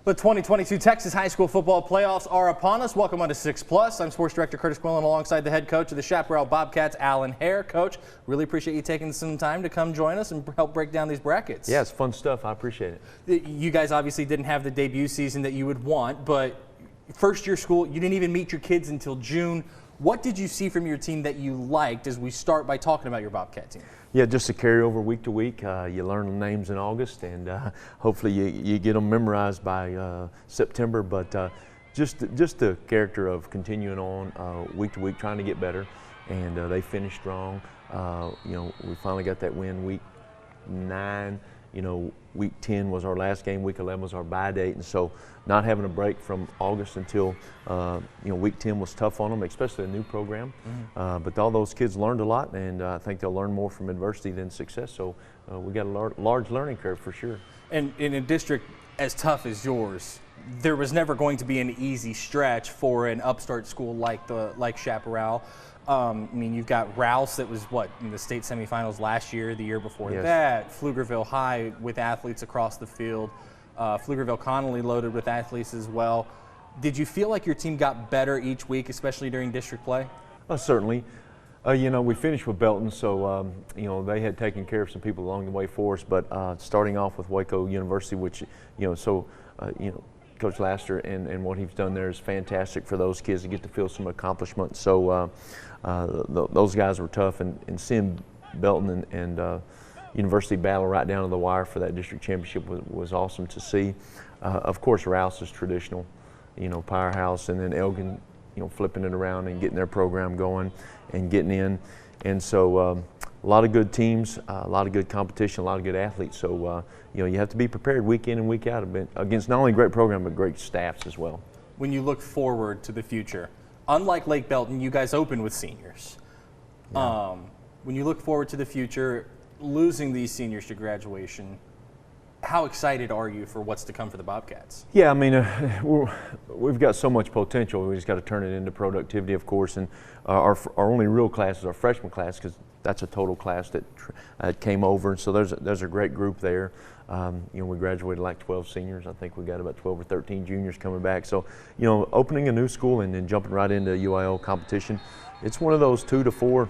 The 2022 Texas High School Football Playoffs are upon us. Welcome on to 6 Plus. I'm Sports Director Kurtis Quillin alongside the head coach of the Chaparral Bobcats, Alan Haire. Coach, really appreciate you taking some time to come join us and help break down these brackets. Yeah, it's fun stuff. I appreciate it. You guys obviously didn't have the debut season that you would want, but first year school, you didn't even meet your kids until June. What did you see from your team that you liked as we start by talking about your Bobcat team? Yeah, just a carryover week to week. You learn the names in August, and hopefully you get them memorized by September. But just the character of continuing on week to week, trying to get better, and they finished strong. We finally got that win week 9. Week 10 was our last game. Week 11 was our bye date, and so not having a break from August until week 10 was tough on them, especially a new program. But all those kids learned a lot, and I think they'll learn more from adversity than success. So we got a large learning curve for sure. And in a district as tough as yours, there was never going to be an easy stretch for an upstart school like Chaparral. You've got Rouse that was in the state semifinals last year, the year before that. Pflugerville High with athletes across the field. Pflugerville Connolly loaded with athletes as well. Did you feel like your team got better each week, especially during district play? Certainly. We finished with Belton, so they had taken care of some people along the way for us. But starting off with Waco University, which Coach Laster and what he's done there is fantastic for those kids to get to feel some accomplishment. So those guys were tough, and seeing Belton and University battle right down to the wire for that district championship was awesome to see. Of course, Rouse is traditional, powerhouse, and then Elgin, flipping it around and getting their program going and getting in. And so a lot of good teams, a lot of good competition, a lot of good athletes. So, you have to be prepared week in and week out against not only great program, but great staffs as well. When you look forward to the future, unlike Lake Belton, you guys open with seniors. Yeah. When you look forward to the future, losing these seniors to graduation, how excited are you for what's to come for the Bobcats? Yeah, we've got so much potential. We just got to turn it into productivity, of course. And our only real class is our freshman class, because that's a total class that came over. And so there's a great group there. We graduated like 12 seniors. I think we got about 12 or 13 juniors coming back. So, opening a new school and then jumping right into UIL competition, it's one of those 2 to 4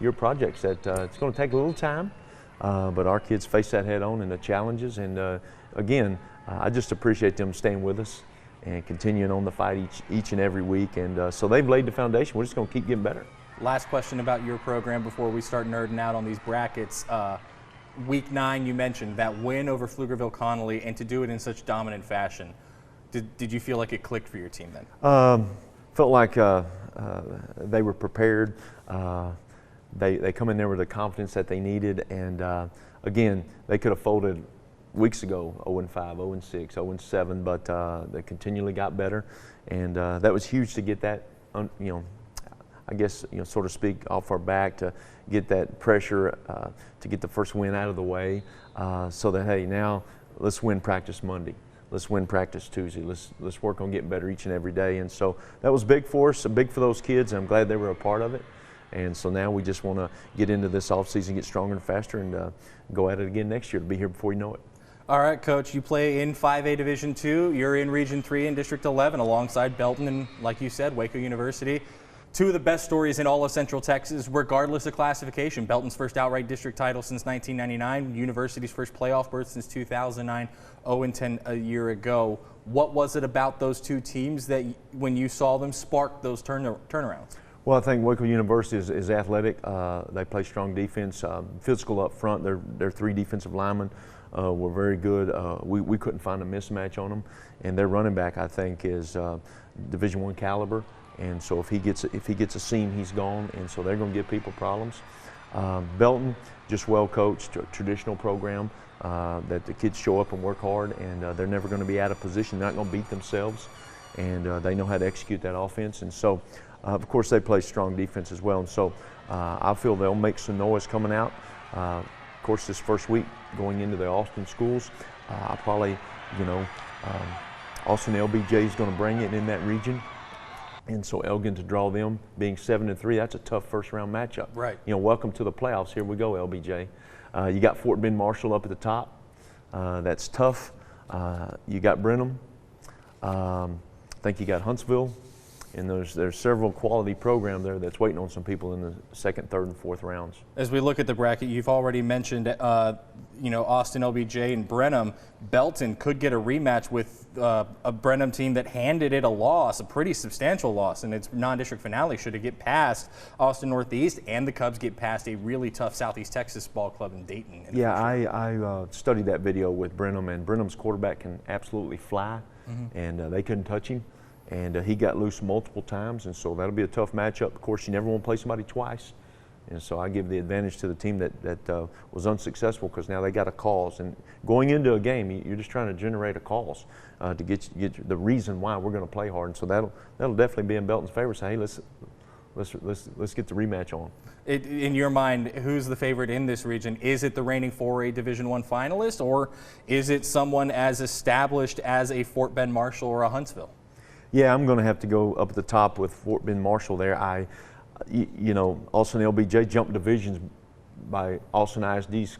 year projects that it's going to take a little time. But our kids face that head on and the challenges. And again, I just appreciate them staying with us and continuing on the fight each and every week. And so they've laid the foundation. We're just going to keep getting better. Last question about your program before we start nerding out on these brackets. Week 9, you mentioned that win over Pflugerville Connolly, and to do it in such dominant fashion. Did you feel like it clicked for your team then? Felt like they were prepared. They come in there with the confidence that they needed, and again, they could have folded weeks ago, 0-5, 0-6, 0-7, but they continually got better, and that was huge to get that, I guess, so to speak, off our back, to get that pressure, to get the first win out of the way, so that, hey, now let's win practice Monday. Let's win practice Tuesday. Let's work on getting better each and every day. And so that was big for us, big for those kids, and I'm glad they were a part of it. And so now we just want to get into this offseason, get stronger and faster, and go at it again next year to be here before you know it. All right, Coach, you play in 5A Division II. You're in Region 3 in District 11 alongside Belton and, like you said, Waco University. 2 of the best stories in all of Central Texas, regardless of classification. Belton's first outright district title since 1999, University's first playoff berth since 2009, 0-10 a year ago. What was it about those 2 teams that, when you saw them, sparked those turnarounds? Well, I think Waco University is athletic. They play strong defense, physical up front. Their 3 defensive linemen were very good. We couldn't find a mismatch on them, and their running back, I think, is Division I caliber. And so if he gets a seam, he's gone. And so they're going to give people problems. Belton, just well coached, traditional program that the kids show up and work hard, and they're never going to be out of position. They're not going to beat themselves, and they know how to execute that offense. And so. Of course, they play strong defense as well, and so I feel they'll make some noise coming out. Of course, this first week going into the Austin schools, I probably, Austin LBJ is going to bring it in that region, and so Elgin to draw them, being 7-3, that's a tough first-round matchup. Right. Welcome to the playoffs. Here we go, LBJ. You got Fort Bend Marshall up at the top. That's tough. You got Brenham. I think you got Huntsville, and there's several quality programs there that's waiting on some people in the second, third, and fourth rounds. As we look at the bracket, you've already mentioned, Austin, LBJ, and Brenham. Belton could get a rematch with a Brenham team that handed it a loss, a pretty substantial loss, in its non-district finale. Should it get past Austin Northeast, and the Cubs get past a really tough Southeast Texas ball club in Dayton. Yeah, I studied that video with Brenham, and Brenham's quarterback can absolutely fly, and they couldn't touch him. And he got loose multiple times, and so that'll be a tough matchup. Of course, you never want to play somebody twice, and so I give the advantage to the team that was unsuccessful, because now they got a cause. And going into a game, you're just trying to generate a cause to get the reason why we're going to play hard. And so that'll definitely be in Belton's favor. Say, hey, let's get the rematch on. In your mind, who's the favorite in this region? Is it the reigning 4A Division I finalist, or is it someone as established as a Fort Bend Marshall or a Huntsville? Yeah, I'm going to have to go up at the top with Fort Bend Marshall there. Austin LBJ jumped divisions by Austin ISD's,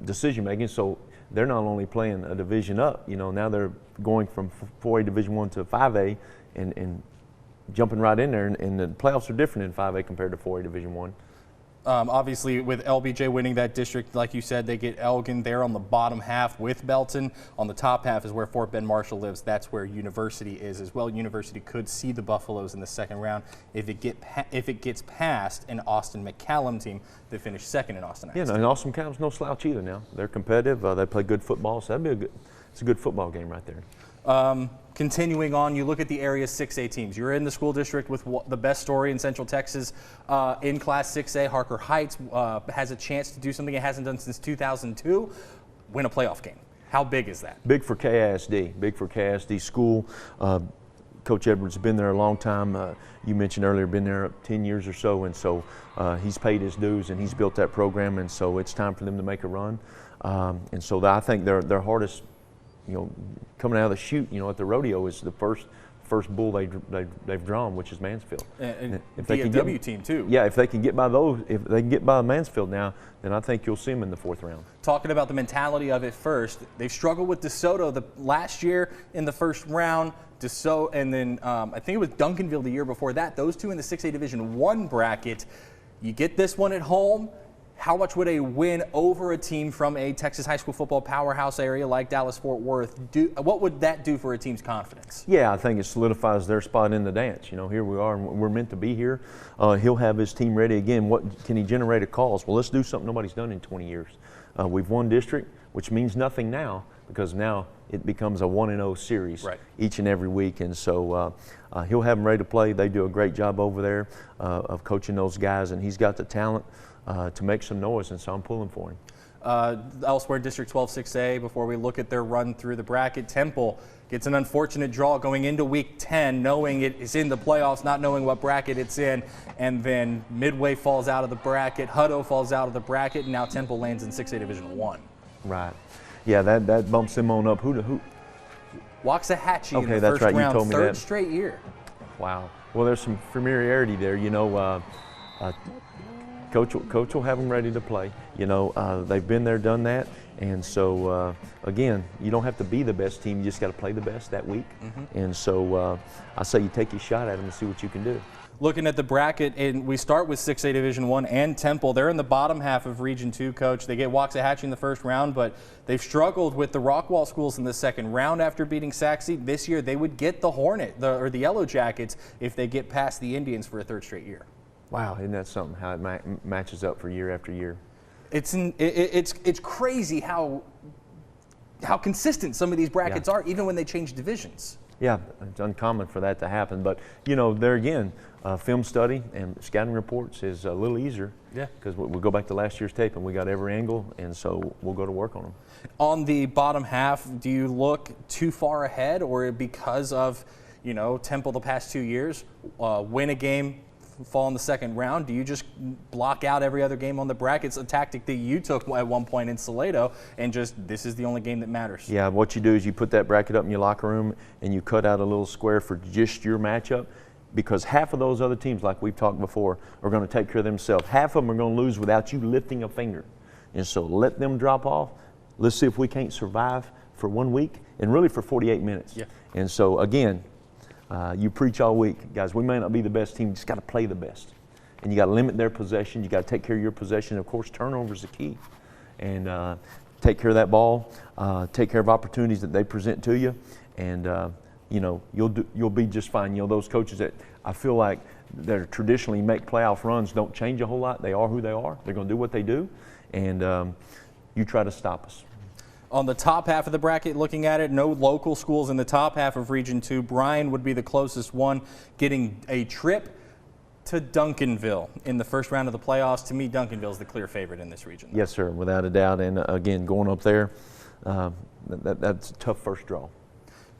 decision making. So they're not only playing a division up, now they're going from 4A Division I to 5A and jumping right in there. And the playoffs are different in 5A compared to 4A Division I. Obviously, with LBJ winning that district, like you said, they get Elgin there on the bottom half with Belton. On the top half is where Fort Bend Marshall lives. That's where University is as well. University could see the Buffaloes in the second round if it gets past an Austin McCallum team that finished second in Austin. Yeah, and Austin McCallum's no slouch either now. They're competitive. They play good football, so it's a good football game right there. Continuing on, you look at the area 6A teams. You're in the school district with the best story in Central Texas in Class 6A. Harker Heights has a chance to do something it hasn't done since 2002, win a playoff game. How big is that? Big for KISD. Big for KISD school. Coach Edwards has been there a long time. You mentioned earlier, been there 10 years or so, and so he's paid his dues and he's built that program, and so it's time for them to make a run. And so I think their hardest, coming out of the chute, at the rodeo is the first bull they've drawn, which is Mansfield. And if they can get team too. Yeah, if they can get by those, if they can get by Mansfield now, then I think you'll see them in the fourth round. Talking about the mentality of it first, they've struggled with DeSoto last year in the first round. DeSoto, and then I think it was Duncanville the year before that. Those two in the 6A Division I bracket. You get this one at home. How much would a win over a team from a Texas high school football powerhouse area like Dallas-Fort Worth do? What would that do for a team's confidence? Yeah, I think it solidifies their spot in the dance. Here we are, and we're meant to be here. He'll have his team ready again. What can he generate a cause? Well, let's do something nobody's done in 20 years. We've won district, which means nothing now, because now it becomes a 1-0 series each and every week. And so he'll have them ready to play. They do a great job over there of coaching those guys, and he's got the talent to make some noise, and so I'm pulling for him. Elsewhere, District 12 6A, before we look at their run through the bracket, Temple gets an unfortunate draw going into Week 10, knowing it is in the playoffs, not knowing what bracket it's in, and then Midway falls out of the bracket, Hutto falls out of the bracket, and now Temple lands in 6A Division 1. Right. Yeah, that bumps them on up. Who? Waxahachie in the first round, you told me third that. straight year. Wow. Well, there's some familiarity there. Coach will have them ready to play. They've been there, done that, and so again, you don't have to be the best team. You just got to play the best that week. And so I say you take your shot at them and see what you can do. Looking at the bracket, and we start with 6A Division I and Temple. They're in the bottom half of Region 2, Coach. They get Waxahachie in the first round, but they've struggled with the Rockwall schools in the second round after beating Sac Seed. This year, they would get the Hornet, or the Yellow Jackets, if they get past the Indians for a third straight year. Wow, isn't that something, how it matches up for year after year? It's crazy how consistent some of these brackets are, even when they change divisions. Yeah, it's uncommon for that to happen. But, there again, film study and scouting reports is a little easier. Yeah. Because we'll go back to last year's tape, and we got every angle, and so we'll go to work on them. On the bottom half, do you look too far ahead, or because of, Temple the past 2 years, win a game, fall in the second round, do you just block out every other game on the brackets, a tactic that you took at one point in Salado, and just this is the only game that matters? Yeah, what you do is you put that bracket up in your locker room and you cut out a little square for just your matchup, because half of those other teams, like we've talked before, are going to take care of themselves. Half of them are going to lose without you lifting a finger. And so let them drop off. Let's see if we can't survive for 1 week and really for 48 minutes. Yeah. And so, again, you preach all week. Guys, we may not be the best team, you just got to play the best. And you got to limit their possession. You got to take care of your possession. Of course, turnovers the key. And take care of that ball. Take care of opportunities that they present to you, and you know, you'll be just fine. You know, those coaches that I feel like that traditionally make playoff runs don't change a whole lot. They are who they are. They're going to do what they do, and you try to stop us. On the top half of the bracket, looking at it, no local schools in the top half of Region 2. Bryan would be the closest one, getting a trip to Duncanville in the first round of the playoffs. To me, Duncanville is the clear favorite in this region. Yes, sir, without a doubt. And again, going up there, that's a tough first draw.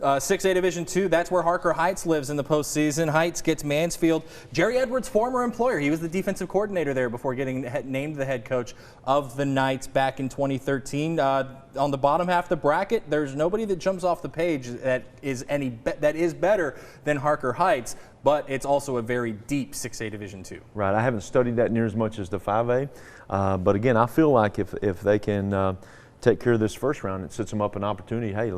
6A Division II, that's where Harker Heights lives in the postseason. Heights gets Mansfield. Jerry Edwards' former employer. He was the defensive coordinator there before getting named the head coach of the Knights back in 2013. On the bottom half of the bracket, there's nobody that jumps off the page that is better than Harker Heights, but it's also a very deep 6A Division II. Right. I haven't studied that near as much as the 5A, but again, I feel like if they can take care of this first round, it sets them up an opportunity. Hey,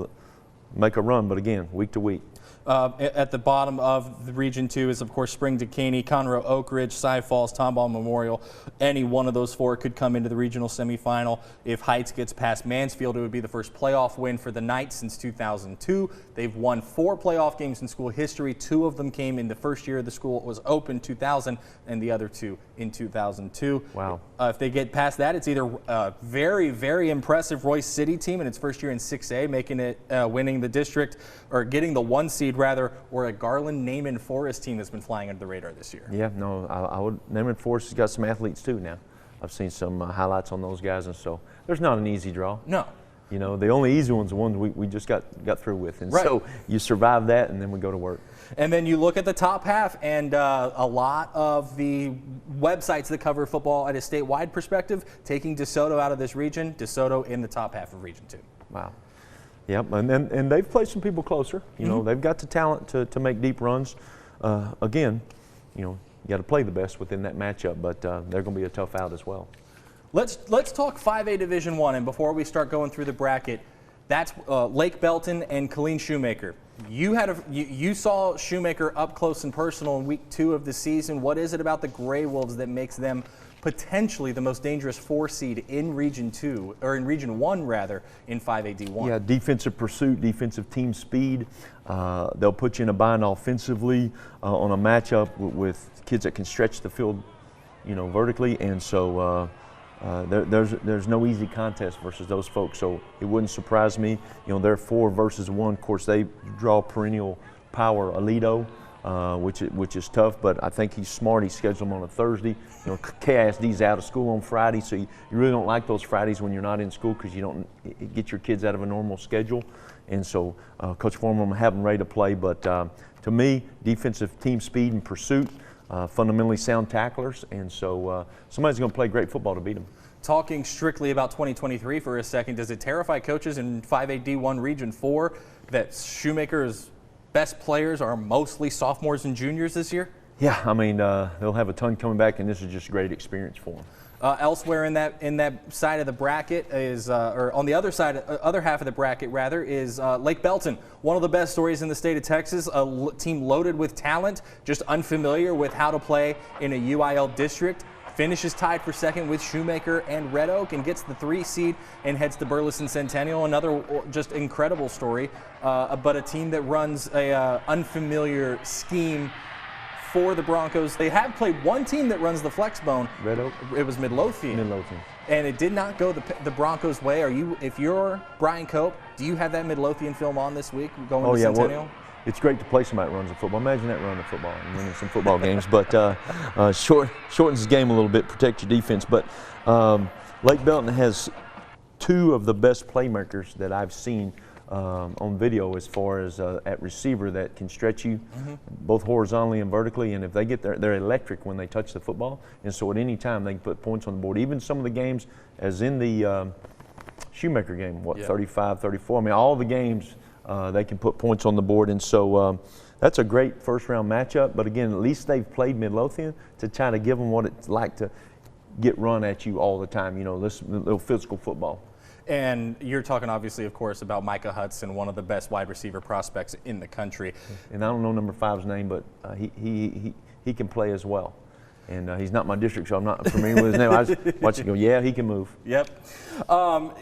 make a run, but again, week to week. At the bottom of the Region 2 is, of course, Spring Decaney, Conroe, Oak Ridge, Cy Falls, Tomball Memorial. Any one of those four could come into the regional semifinal. If Heights gets past Mansfield, it would be the first playoff win for the Knights since 2002. They've won 4 playoff games in school history. 2 of them came in the first year the school was open, 2000, and the other 2 in 2002. Wow. If they get past that, it's either a very, very impressive Royce City team in its first year in 6A, making it winning the district, or getting the 1 seed rather, or a Garland Naaman Forest team that's been flying under the radar this year. Yeah, no, I would. Naaman Forest has got some athletes too now. I've seen some highlights on those guys, and so there's not an easy draw. No. You know, the only easy one's the ones we just got through with, and right. So you survive that, and then we go to work. And then you look at the top half, and a lot of the websites that cover football at a statewide perspective, taking DeSoto out of this region, DeSoto in the top half of Region 2. Wow. Yep, and they've played some people closer. You know, they've got the talent to make deep runs. Again, you know, you got to play the best within that matchup, but they're going to be a tough out as well. Let's talk 5A Division I, and before we start going through the bracket, that's Lake Belton and Killeen Shoemaker. You saw Shoemaker up close and personal in week 2 of the season. What is it about the Gray Wolves that makes them potentially the most dangerous 4 seed in Region 2, or in Region 1 rather, in 5A D1? Yeah, defensive pursuit, defensive team speed. They'll put you in a bind offensively on a matchup with kids that can stretch the field, you know, vertically, and so there's no easy contest versus those folks. So it wouldn't surprise me. You know, they're 4 versus 1. Of course, they draw perennial power Alito, which is tough, but I think he's smart. He scheduled them on a Thursday. You know, KISD's out of school on Friday, so you really don't like those Fridays when you're not in school because you don't get your kids out of a normal schedule. And so Coach Foreman will have them ready to play. But to me, defensive team speed and pursuit, fundamentally sound tacklers, and so somebody's going to play great football to beat them. Talking strictly about 2023 for a second, does it terrify coaches in 5A D1 Region 4 that Shoemaker's best players are mostly sophomores and juniors this year? Yeah, I mean, they'll have a ton coming back, and this is just a great experience for them. Elsewhere in that side of the bracket is, or on the other side, other half of the bracket rather, is Lake Belton. One of the best stories in the state of Texas. A team loaded with talent, just unfamiliar with how to play in a UIL district. Finishes tied for second with Shoemaker and Red Oak, and gets the 3 seed and heads to Burleson Centennial. Another just incredible story, but a team that runs a unfamiliar scheme for the Broncos. They have played one team that runs the flexbone. Red Oak? It was Midlothian. Midlothian. And it did not go the Broncos' way. If you're Brian Cope, do you have that Midlothian film on this week going to Centennial? Well, it's great to play somebody that runs the football. Imagine that running the football and winning some football games. But shortens the game a little bit, protect your defense. But Lake Belton has 2 of the best playmakers that I've seen on video as far as at receiver that can stretch you both horizontally and vertically, and if they get there, they're electric when they touch the football, and so at any time they can put points on the board. Even some of the games, as in the Shoemaker game, 35, 34, I mean, all the games they can put points on the board, and so that's a great first round matchup. But again, at least they've played Midlothian to try to give them what it's like to get run at you all the time, you know, this little physical football. And you're talking, obviously, of course, about Micah Hudson, one of the best wide receiver prospects in the country. And I don't know number 5's name, but he can play as well. And he's not my district, so I'm not familiar with his name. I just watch him go, yeah, he can move. Yep.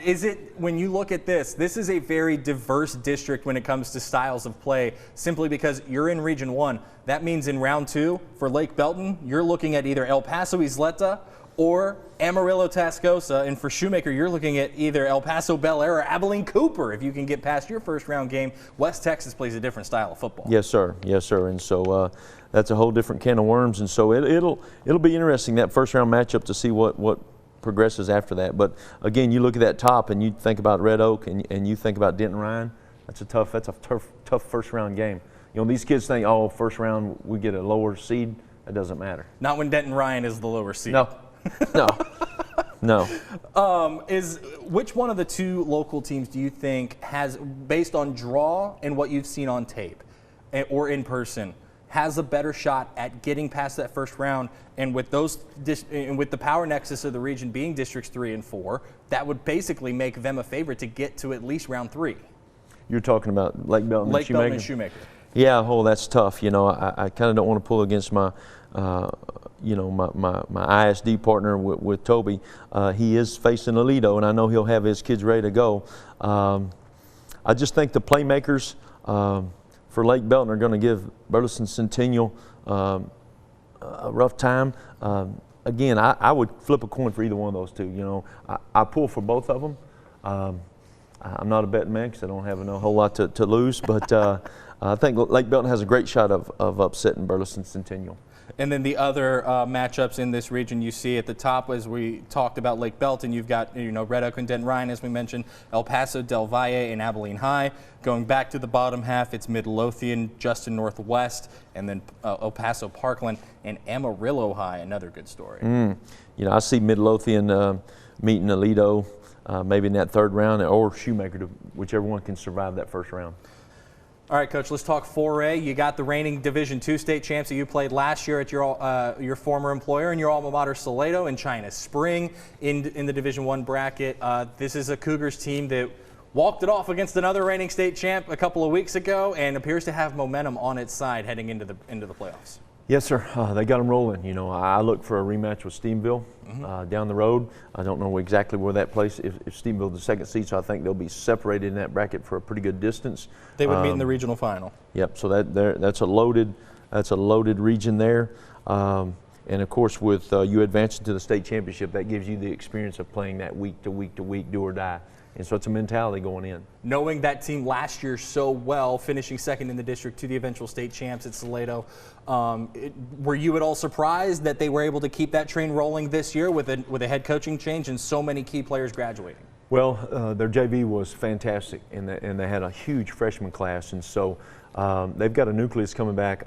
Is it, when you look at this is a very diverse district when it comes to styles of play, simply because you're in Region 1. That means in round 2 for Lake Belton, you're looking at either El Paso Isleta or Amarillo Tascosa, and for Shoemaker, you're looking at either El Paso Bel Air or Abilene Cooper. If you can get past your first round game, West Texas plays a different style of football. Yes, sir. Yes, sir. And so that's a whole different can of worms. And so it'll be interesting, that first round matchup, to see what progresses after that. But again, you look at that top and you think about Red Oak and you think about Denton Ryan. That's a tough first round game. You know, these kids think, oh, first round we get a lower seed. That doesn't matter. Not when Denton Ryan is the lower seed. No. No. No. Which one of the two local teams do you think has, based on draw and what you've seen on tape or in person, has a better shot at getting past that first round? And with with the power nexus of the region being districts 3 and 4, that would basically make them a favorite to get to at least round 3. You're talking about Lake Belton and Shoemaker? Lake Belton and Shoemaker. Yeah, that's tough. You know, I kind of don't want to pull against my my ISD partner with Toby. He is facing Aledo, and I know he'll have his kids ready to go. I just think the playmakers for Lake Belton are going to give Burleson Centennial a rough time. Again, I would flip a coin for either one of those two. You know, I pull for both of them. I'm not a betting man because I don't have a whole lot to lose, but I think Lake Belton has a great shot of upsetting Burleson Centennial. And then the other matchups in this region you see at the top, as we talked about Lake Belton, you've got Red Oak and Denton Ryan, as we mentioned, El Paso, Del Valle, and Abilene High. Going back to the bottom half, it's Midlothian, Justin Northwest, and then El Paso Parkland and Amarillo High, another good story. You know, I see Midlothian meeting Aledo maybe in that third round, or Shoemaker, whichever one can survive that first round. All right, Coach, let's talk 4A. You got the reigning Division II state champs that you played last year at your former employer and your alma mater, Salado, in China Spring in the Division I bracket. This is a Cougars team that walked it off against another reigning state champ a couple of weeks ago and appears to have momentum on its side heading into the playoffs. Yes, sir. They got them rolling. You know, I look for a rematch with Stephenville down the road. I don't know exactly where that place. If Stephenville's the second seed, so I think they'll be separated in that bracket for a pretty good distance. They would meet in the regional final. Yep. So that's a loaded region there. And of course, with you advancing to the state championship, that gives you the experience of playing that week to week to week, do or die. And so it's a mentality going in. Knowing that team last year so well, finishing second in the district to the eventual state champs at Salado, were you at all surprised that they were able to keep that train rolling this year with a head coaching change and so many key players graduating? Well, their JV was fantastic, and they had a huge freshman class, and so they've got a nucleus coming back.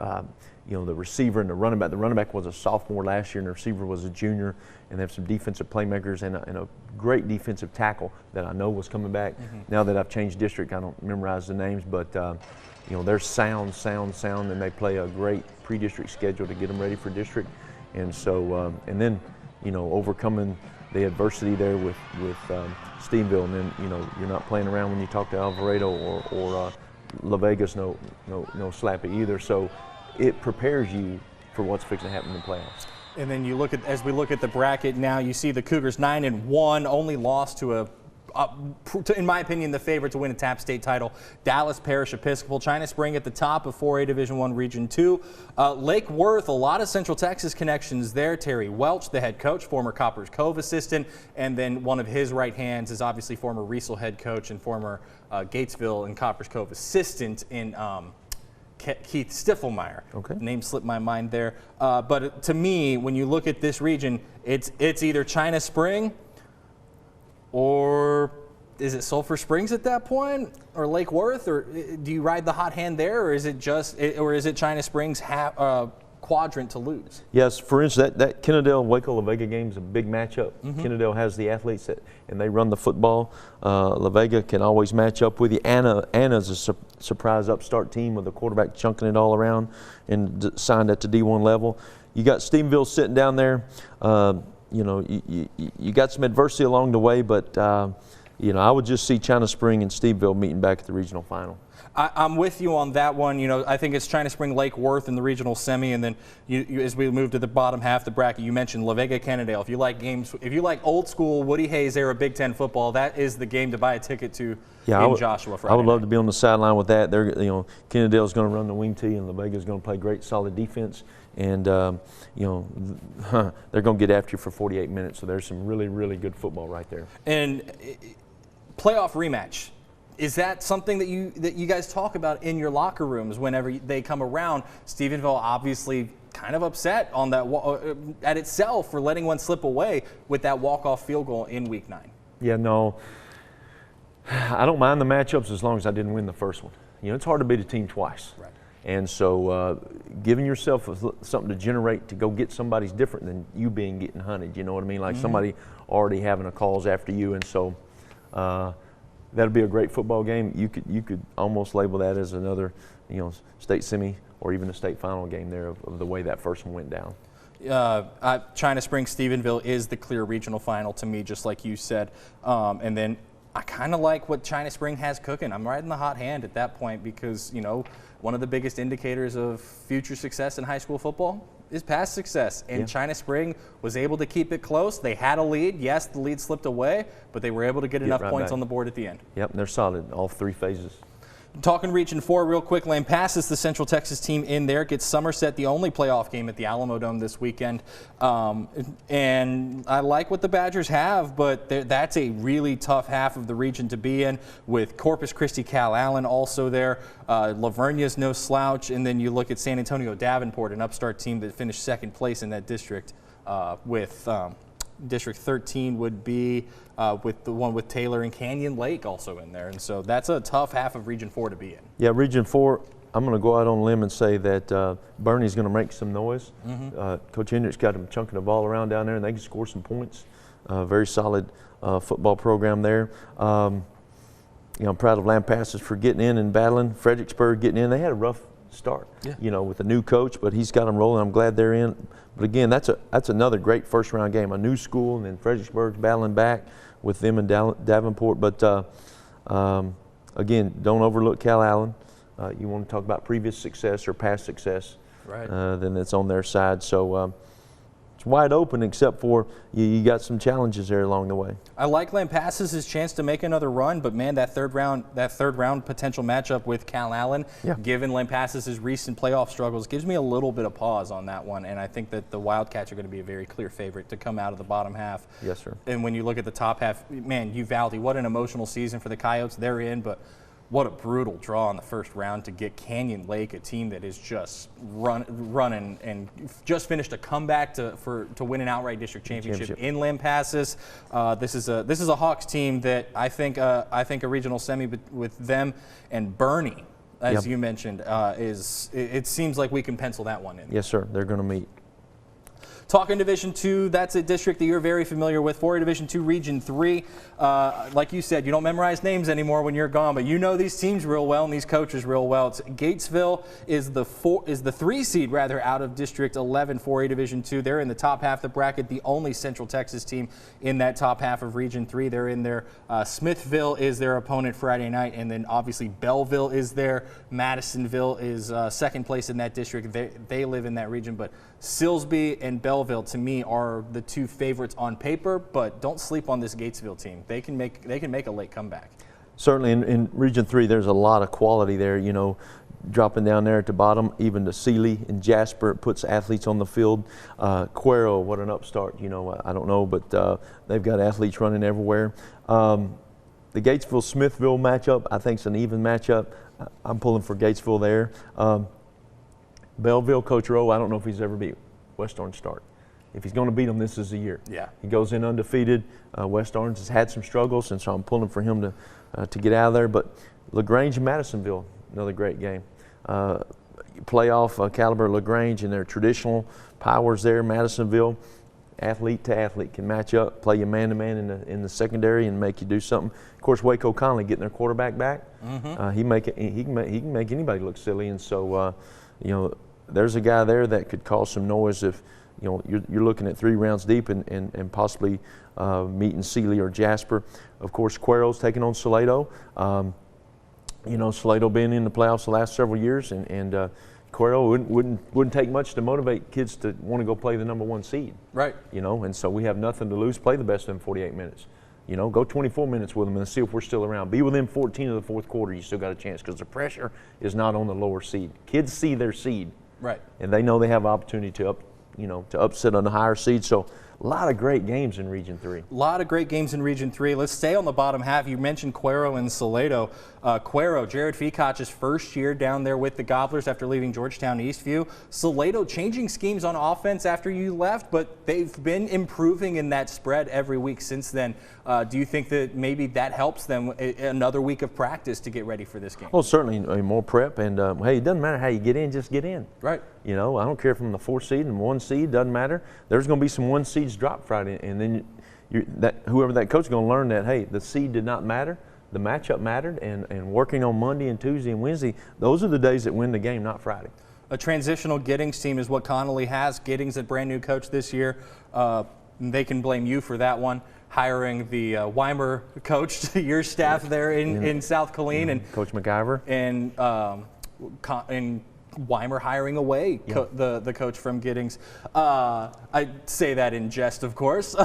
You know, the receiver and the running back. The running back was a sophomore last year, and the receiver was a junior. And they have some defensive playmakers and a great defensive tackle that I know was coming back. Now that I've changed district, I don't memorize the names, but you know, they're sound, and they play a great pre-district schedule to get them ready for district. And so, and then, you know, overcoming the adversity there with Stephenville, and then, you know, you're not playing around when you talk to Alvarado or La Vegas, no slappy either. So it prepares you for what's fixing to happen in the playoffs. And then you look at, as we look at the bracket now, you see the Cougars 9-1, only lost to in my opinion, the favorite to win a TAP state title, Dallas Parish Episcopal. China Spring at the top of 4A Division I Region 2. Lake Worth, a lot of Central Texas connections there. Terry Welch, the head coach, former Coppers Cove assistant, and then one of his right hands is obviously former Riesel head coach and former Gatesville and Coppers Cove assistant in Keith Stiffelmeyer. Okay. Name slipped my mind there. But to me, when you look at this region, it's either China Spring or is it Sulphur Springs at that point, or Lake Worth, or do you ride the hot hand there, or is it China Springs quadrant to lose? Yes, for instance, that Kennedale Waco La Vega game is a big matchup. Kennedale has the athletes and they run the football. La Vega can always match up with you. Anna's a surprise upstart team with a quarterback chunking it all around and signed at the D1 level. You got Stephenville sitting down there. You know, you got some adversity along the way, but I would just see China Spring and Steveville meeting back at the regional final. I'm with you on that one. I think it's China Spring Lake Worth in the regional semi, and then as we move to the bottom half of the bracket, you mentioned La Vega Cannondale. If you like old school Woody Hayes era Big Ten football, that is the game to buy a ticket to in Joshua Friday. I would love to be on the sideline with that. Cannondale's going to run the wing tee, and La Vega's going to play great, solid defense, and they're going to get after you for 48 minutes. So there's some really, really good football right there. And playoff rematch. Is that something that you guys talk about in your locker rooms whenever they come around? Stephenville obviously kind of upset on that at itself for letting one slip away with that walk-off field goal in Week 9. Yeah, no, I don't mind the matchups as long as I didn't win the first one. It's hard to beat a team twice. Right. And so giving yourself something to generate to go get somebody's different than you getting hunted. You know what I mean? Like somebody already having a cause after you, and so. That'll be a great football game. You could almost label that as another, state semi or even a state final game there of the way that first one went down. China Spring Stephenville is the clear regional final to me, just like you said. And then I kind of like what China Spring has cooking. I'm riding the hot hand at that point because, one of the biggest indicators of future success in high school football is past success. And China Spring was able to keep it close. They had a lead. Yes, the lead slipped away, but they were able to get enough points on the board at the end. Yep, they're solid, all three phases. Talking Region 4 real quick, Lampasas, the Central Texas team in there, gets Somerset, the only playoff game at the Alamo Dome this weekend. And I like what the Badgers have, but that's a really tough half of the region to be in with Corpus Christi, Cal Allen also there. Lavernia's no slouch. And then you look at San Antonio Davenport, an upstart team that finished second place in that district with District 13 would be with the one with Taylor and Canyon Lake also in there. And so that's a tough half of Region 4 to be in. Yeah, Region 4, I'm going to go out on a limb and say that Bernie's going to make some noise. Coach Hendricks got them chunking the ball around down there, and they can score some points. Very solid football program there. I'm proud of Lampasas for getting in and battling. Fredericksburg getting in. They had a rough start, with a new coach, but he's got them rolling. I'm glad they're in. But again, that's another great first-round game. A new school, and then Fredericksburg's battling back with them and Davenport. But again, don't overlook Cal Allen. You want to talk about previous success or past success, right? Then it's on their side. So it's wide open, except for you got some challenges there along the way. I like Lampasas' chance to make another run, but man, that third round potential matchup with Cal Allen, given Lampasas' recent playoff struggles, gives me a little bit of pause on that one. And I think that the Wildcats are going to be a very clear favorite to come out of the bottom half. Yes, sir. And when you look at the top half, man, Uvalde, what an emotional season for the Coyotes. They're in, but what a brutal draw in the first round to get Canyon Lake, a team that is just running and just finished a comeback to win an outright district championship in Lampasas. This is a Hawks team that I think a regional semi with them and Bernie, as you mentioned, it seems like we can pencil that one in. Yes, sir. They're going to meet. Talking Division II, that's a district that you're very familiar with. For Division II, Region 3, like you said, you don't memorize names anymore when you're gone, but you know these teams real well and these coaches real well. Gatesville is the 3 seed rather out of District 11, 4A Division II. They're in the top half of the bracket, the only Central Texas team in that top half of Region 3. They're in there. Smithville is their opponent Friday night, and then obviously Belleville is there. Madisonville is second place in that district. They live in that region, but Silsbee and Belleville, to me, are the two favorites on paper, but don't sleep on this Gatesville team. They can make a late comeback. Certainly in Region 3, there's a lot of quality there, dropping down there at the bottom, even to Sealy and Jasper, it puts athletes on the field. Cuero, what an upstart, I don't know, but they've got athletes running everywhere. The Gatesville-Smithville matchup, I think, is an even matchup. I'm pulling for Gatesville there. Belleville, Coach Rowe, I don't know if he's ever beat West Orange Start. If he's going to beat them, this is the year. Yeah. He goes in undefeated. West Orange has had some struggles, and so I'm pulling for him to get out of there. But LaGrange and Madisonville, another great game. Playoff caliber LaGrange and their traditional powers there. Madisonville, athlete to athlete, can match up, play you man-to-man in the secondary and make you do something. Of course, Waco Conley getting their quarterback back. He can make anybody look silly, and so there's a guy there that could cause some noise if you know, you're looking at 3 rounds deep and possibly meeting Sealy or Jasper. Of course, Cuero's taking on Salado. You know, Salado being in the playoffs the last several years, and Cuero wouldn't take much to motivate kids to want to go play the #1 seed. Right. You know, and so we have nothing to lose. Play the best of them 48 minutes. You know, go 24 minutes with them and see if we're still around. Be within 14 of the fourth quarter, you still got a chance, because the pressure is not on the lower seed. Kids see their seed. Right. And they know they have opportunity to upset on the higher seed. So a lot of great games in Region 3. A lot of great games in Region 3. Let's stay on the bottom half. You mentioned Cuero and Salado. Cuero, Jared Fekoch's first year down there with the Gobblers after leaving Georgetown Eastview. Salado changing schemes on offense after you left, but they've been improving in that spread every week since then. Do you think that maybe that helps them another week of practice to get ready for this game? Well, certainly more prep. And, hey, it doesn't matter how you get in, just get in. Right. You know, I don't care if I'm the 4th seed and 1 seed, doesn't matter. There's going to be some 1 seeds drop Friday, and then whoever that coach is going to learn that, hey, the seed did not matter. The matchup mattered, and working on Monday and Tuesday and Wednesday, those are the days that win the game, not Friday. A transitional Giddings team is what Connolly has. Giddings, a brand new coach this year. They can blame you for that one, hiring the Weimer coach to your staff there in South Killeen. And Coach McIver. And Weimer hiring away the coach from Giddings. I say that in jest, of course.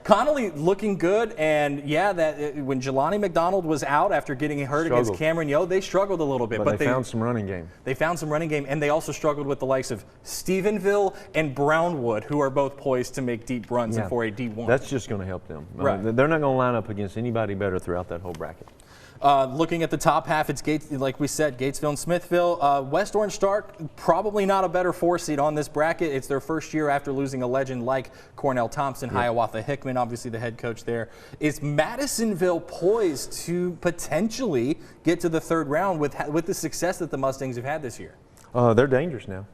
Connolly looking good, and when Jelani McDonald was out after getting hurt against Cameron Yo, they struggled a little bit. But they found some running game. They found some running game, and they also struggled with the likes of Stephenville and Brownwood, who are both poised to make deep runs for a D1. That's just going to help them. Right. They're not going to line up against anybody better throughout that whole bracket. Looking at the top half, it's like we said, Gatesville and Smithville. West Orange Stark, probably not a better 4 seed on this bracket. It's their first year after losing a legend like Cornell Thompson, Hiawatha Hickman, obviously the head coach there. Is Madisonville poised to potentially get to the 3rd round with the success that the Mustangs have had this year? They're dangerous now.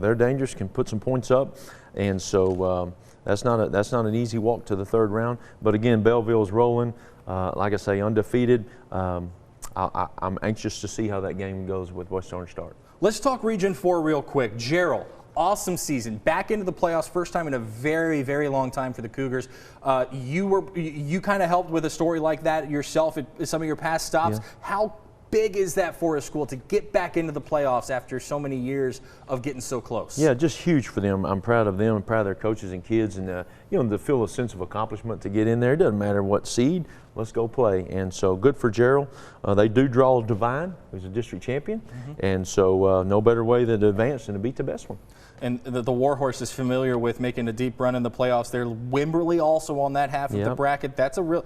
They're dangerous, can put some points up, and so that's not an easy walk to the 3rd round. But again, Belleville's rolling. Like I say, undefeated. I'm anxious to see how that game goes with West Orange Stark. Let's talk Region 4 real quick. Gerald, awesome season. Back into the playoffs, first time in a very, very long time for the Cougars. You kind of helped with a story like that yourself at some of your past stops. Yeah. How big is that for a school to get back into the playoffs after so many years of getting so close? Yeah, just huge for them. I'm proud of them. I'm proud of their coaches and kids, and to feel a sense of accomplishment to get in there. It doesn't matter what seed. Let's go play. And so good for Gerald. They do draw Divine, who's a district champion, and so no better way than to advance than to beat the best one. And the Warhorse is familiar with making a deep run in the playoffs. They're Wimberley also on that half of the bracket. That's a real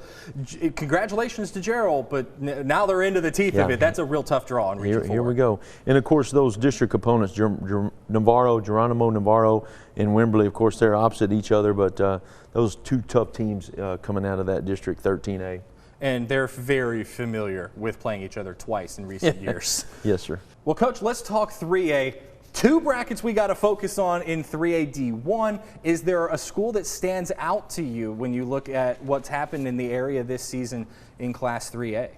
congratulations to Gerald, but now they're into the teeth of it. That's a real tough draw in Region 4. Here we go. And of course, those district opponents, Geronimo Navarro, and Wimberley, of course, they're opposite each other, but those 2 tough teams coming out of that district 13A. And they're very familiar with playing each other twice in recent years. Yes, sir. Well, Coach, let's talk 3A. 2 brackets we got to focus on in 3A D1. Is there a school that stands out to you when you look at what's happened in the area this season in Class 3A?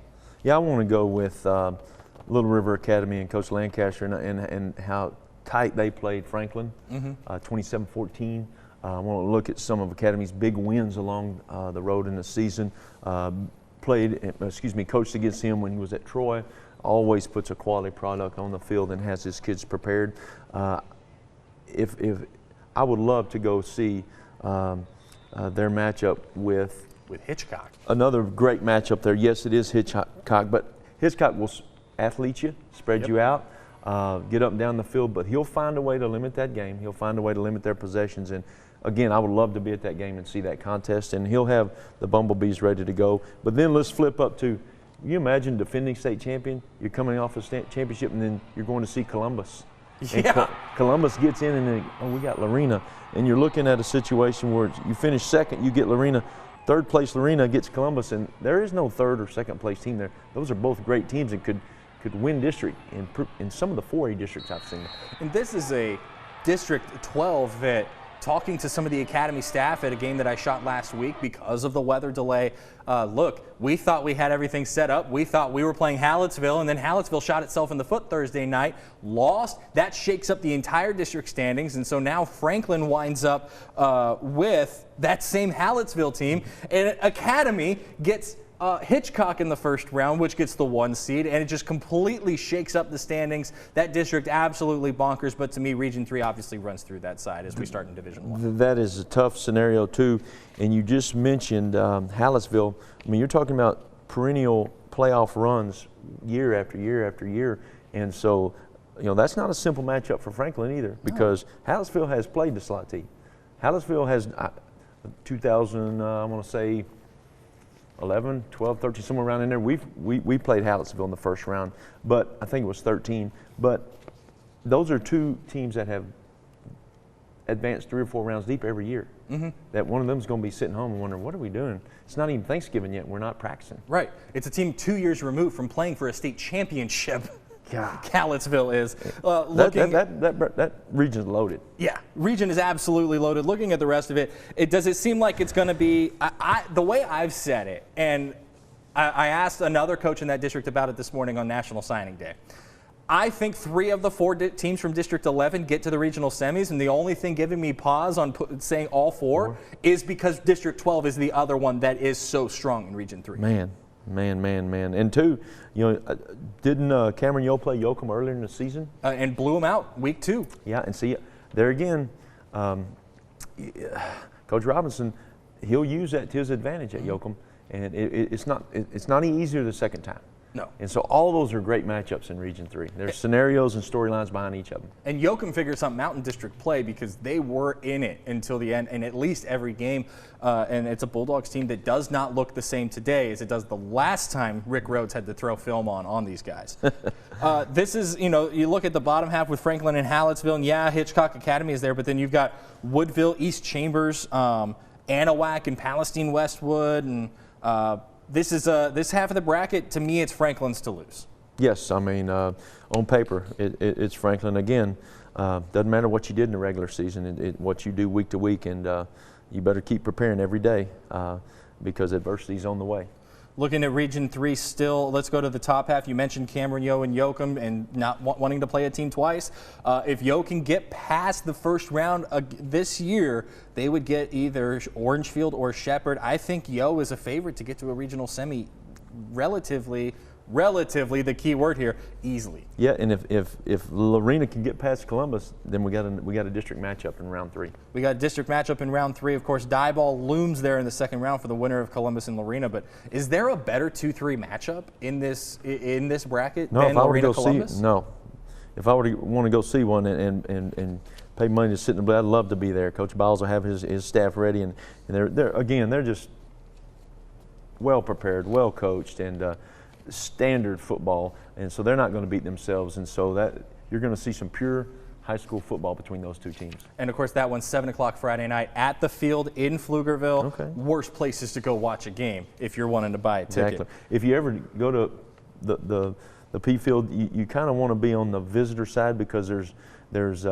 Yeah, I want to go with Little River Academy and Coach Lancaster and how tight they played Franklin, 27-14. I want to look at some of Academy's big wins along the road in the season. Coached against him when he was at Troy. Always puts a quality product on the field and has his kids prepared. If I would love to go see their matchup with Hitchcock. Another great matchup there. Yes, it is Hitchcock, but Hitchcock will athlete you, spread you out, get up and down the field, but he'll find a way to limit that game. He'll find a way to limit their possessions. And again, I would love to be at that game and see that contest, and he'll have the Bumblebees ready to go. But then let's flip up to, you imagine defending state champion, you're coming off a state championship, and then you're going to see Columbus. Yeah. And Columbus gets in, and then, we got Lorena. And you're looking at a situation where you finish 2nd, you get Lorena. 3rd place Lorena gets Columbus, and there is no 3rd or 2nd place team there. Those are both great teams and could win district in some of the 4A districts I've seen. And this is a District 12 that talking to some of the academy staff at a game that I shot last week because of the weather delay, look, we thought we had everything set up. We thought we were playing Hallettsville, and then Hallettsville shot itself in the foot Thursday night, lost. That shakes up the entire district standings, and so now Franklin winds up with that same Hallettsville team, and Academy gets Hitchcock in the first round, which gets the 1 seed, and it just completely shakes up the standings. That district absolutely bonkers, but to me, Region 3 obviously runs through that side as we start in Division 1. That is a tough scenario, too. And you just mentioned Hallettsville. I mean, you're talking about perennial playoff runs year after year after year. And so, you know, that's not a simple matchup for Franklin either, because Hallettsville has played the slot team. Hallettsville has 2000, I want to say, 11, 12, 13, somewhere around in there. We played Hallettsville in the first round, but I think it was 13. But those are two teams that have advanced 3 or 4 rounds deep every year. That one of them is going to be sitting home and wondering, what are we doing? It's not even Thanksgiving yet. We're not practicing. Right. It's a team 2 years removed from playing for a state championship. God. Hallettsville is. That region's loaded. Yeah, region is absolutely loaded. Looking at the rest of it, does it seem like it's going to be, the way I've said it, and I asked another coach in that district about it this morning on National Signing Day. I think 3 of the 4 teams from District 11 get to the regional semis, and the only thing giving me pause on saying all 4 is because District 12 is the other one that is so strong in Region 3. Man. And 2, you know, didn't Cameron Yo play Yoakum earlier in the season? And blew him out week 2. Yeah, and see, there again, Coach Robinson, he'll use that to his advantage at Yoakum, and it's not any easier the second time. No. And so all those are great matchups in Region 3. There's scenarios and storylines behind each of them. And Yoakum figured something out in district play because they were in it until the end, and at least every game. And it's a Bulldogs team that does not look the same today as it does the last time Rick Rhodes had to throw film on these guys. This is, you know, you look at the bottom half with Franklin and Hallettsville, and yeah, Hitchcock Academy is there, but then you've got Woodville, East Chambers, Anahuac, and Palestine Westwood, and this half of the bracket, to me, it's Franklin's to lose. Yes, I mean, on paper, it's Franklin. Again, doesn't matter what you did in the regular season, what you do week to week, and you better keep preparing every day because adversity's on the way. Looking at Region 3 still, let's go to the top half. You mentioned Cameron Yo and Yoakum and not wanting to play a team twice. If Yo can get past the first round this year, they would get either Orangefield or Shepherd. I think Yo is a favorite to get to a regional semi relatively, the key word here, easily. Yeah, and if Lorena can get past Columbus, then we got a district matchup in round 3. We got a district matchup in round 3. Of course, Diboll looms there in the second round for the winner of Columbus and Lorena. But is there a better 2-3 matchup in this bracket than Lorena Columbus? No. If I were to want to go see one and pay money to sit in the blue, I'd love to be there. Coach Biles will have his staff ready, and they're just well prepared, well coached, and standard football, and so they're not going to beat themselves, and so that you're going to see some pure high school football between those two teams. And of course, that one's 7 o'clock Friday night at the field in Pflugerville. Okay. Worst places to go watch a game if you're wanting to buy a ticket. Exactly. If you ever go to the P field, you kind of want to be on the visitor side because there's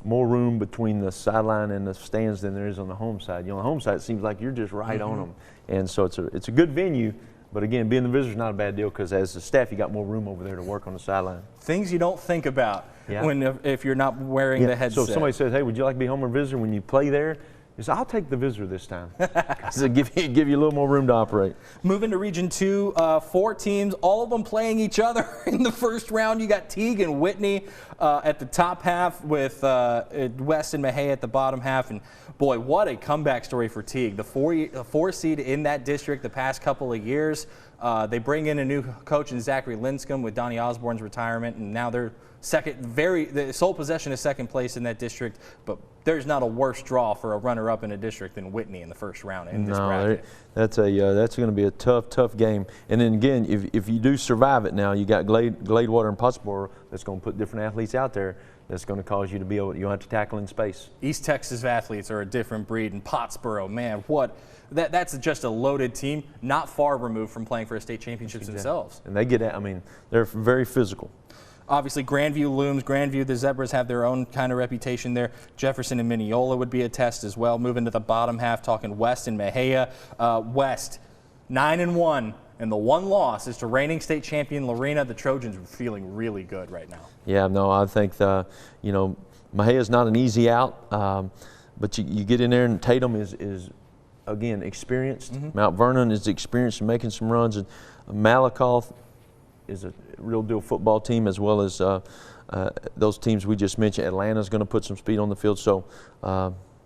more room between the sideline and the stands than there is on the home side. You know, on the home side, it seems like you're just right on them, and so it's a good venue. But again, being the visitor is not a bad deal because as a staff, you got more room over there to work on the sideline. Things you don't think about if you're not wearing the headset. So if somebody says, "Hey, would you like to be home or visitor when you play there?" You say, "I'll take the visitor this time." Because it'll give you a little more room to operate. Moving to Region 2, 4 teams, all of them playing each other in the first round. You got Teague and Whitney at the top half with West and Mahey at the bottom half. And boy, what a comeback story for Teague. The 4 seed in that district the past couple of years. They bring in a new coach in Zachary Linscomb with Donnie Osborne's retirement, and now they're the sole possession is second place in that district, but there's not a worse draw for a runner-up in a district than Whitney in the first round in this bracket. That's going to be a tough game. And then again, if you do survive it now, you got Gladewater and Pottsboro that's going to put different athletes out there. That's going to cause you to you'll have to tackle in space. East Texas athletes are a different breed, and Pottsboro, man, that's just a loaded team, not far removed from playing for a state championships themselves. And they they're very physical. Obviously, Grandview looms. Grandview, the Zebras have their own kind of reputation there. Jefferson and Mineola would be a test as well. Moving to the bottom half, talking West and Mejia. West, 9-1, and the one loss is to reigning state champion Lorena. The Trojans are feeling really good right now. Yeah, no, I think Mejia's not an easy out, but you get in there, and Tatum is again experienced. Mount Vernon is experienced in making some runs, and Malakoff is a real deal football team, as well as those teams we just mentioned. Atlanta's going to put some speed on the field. So,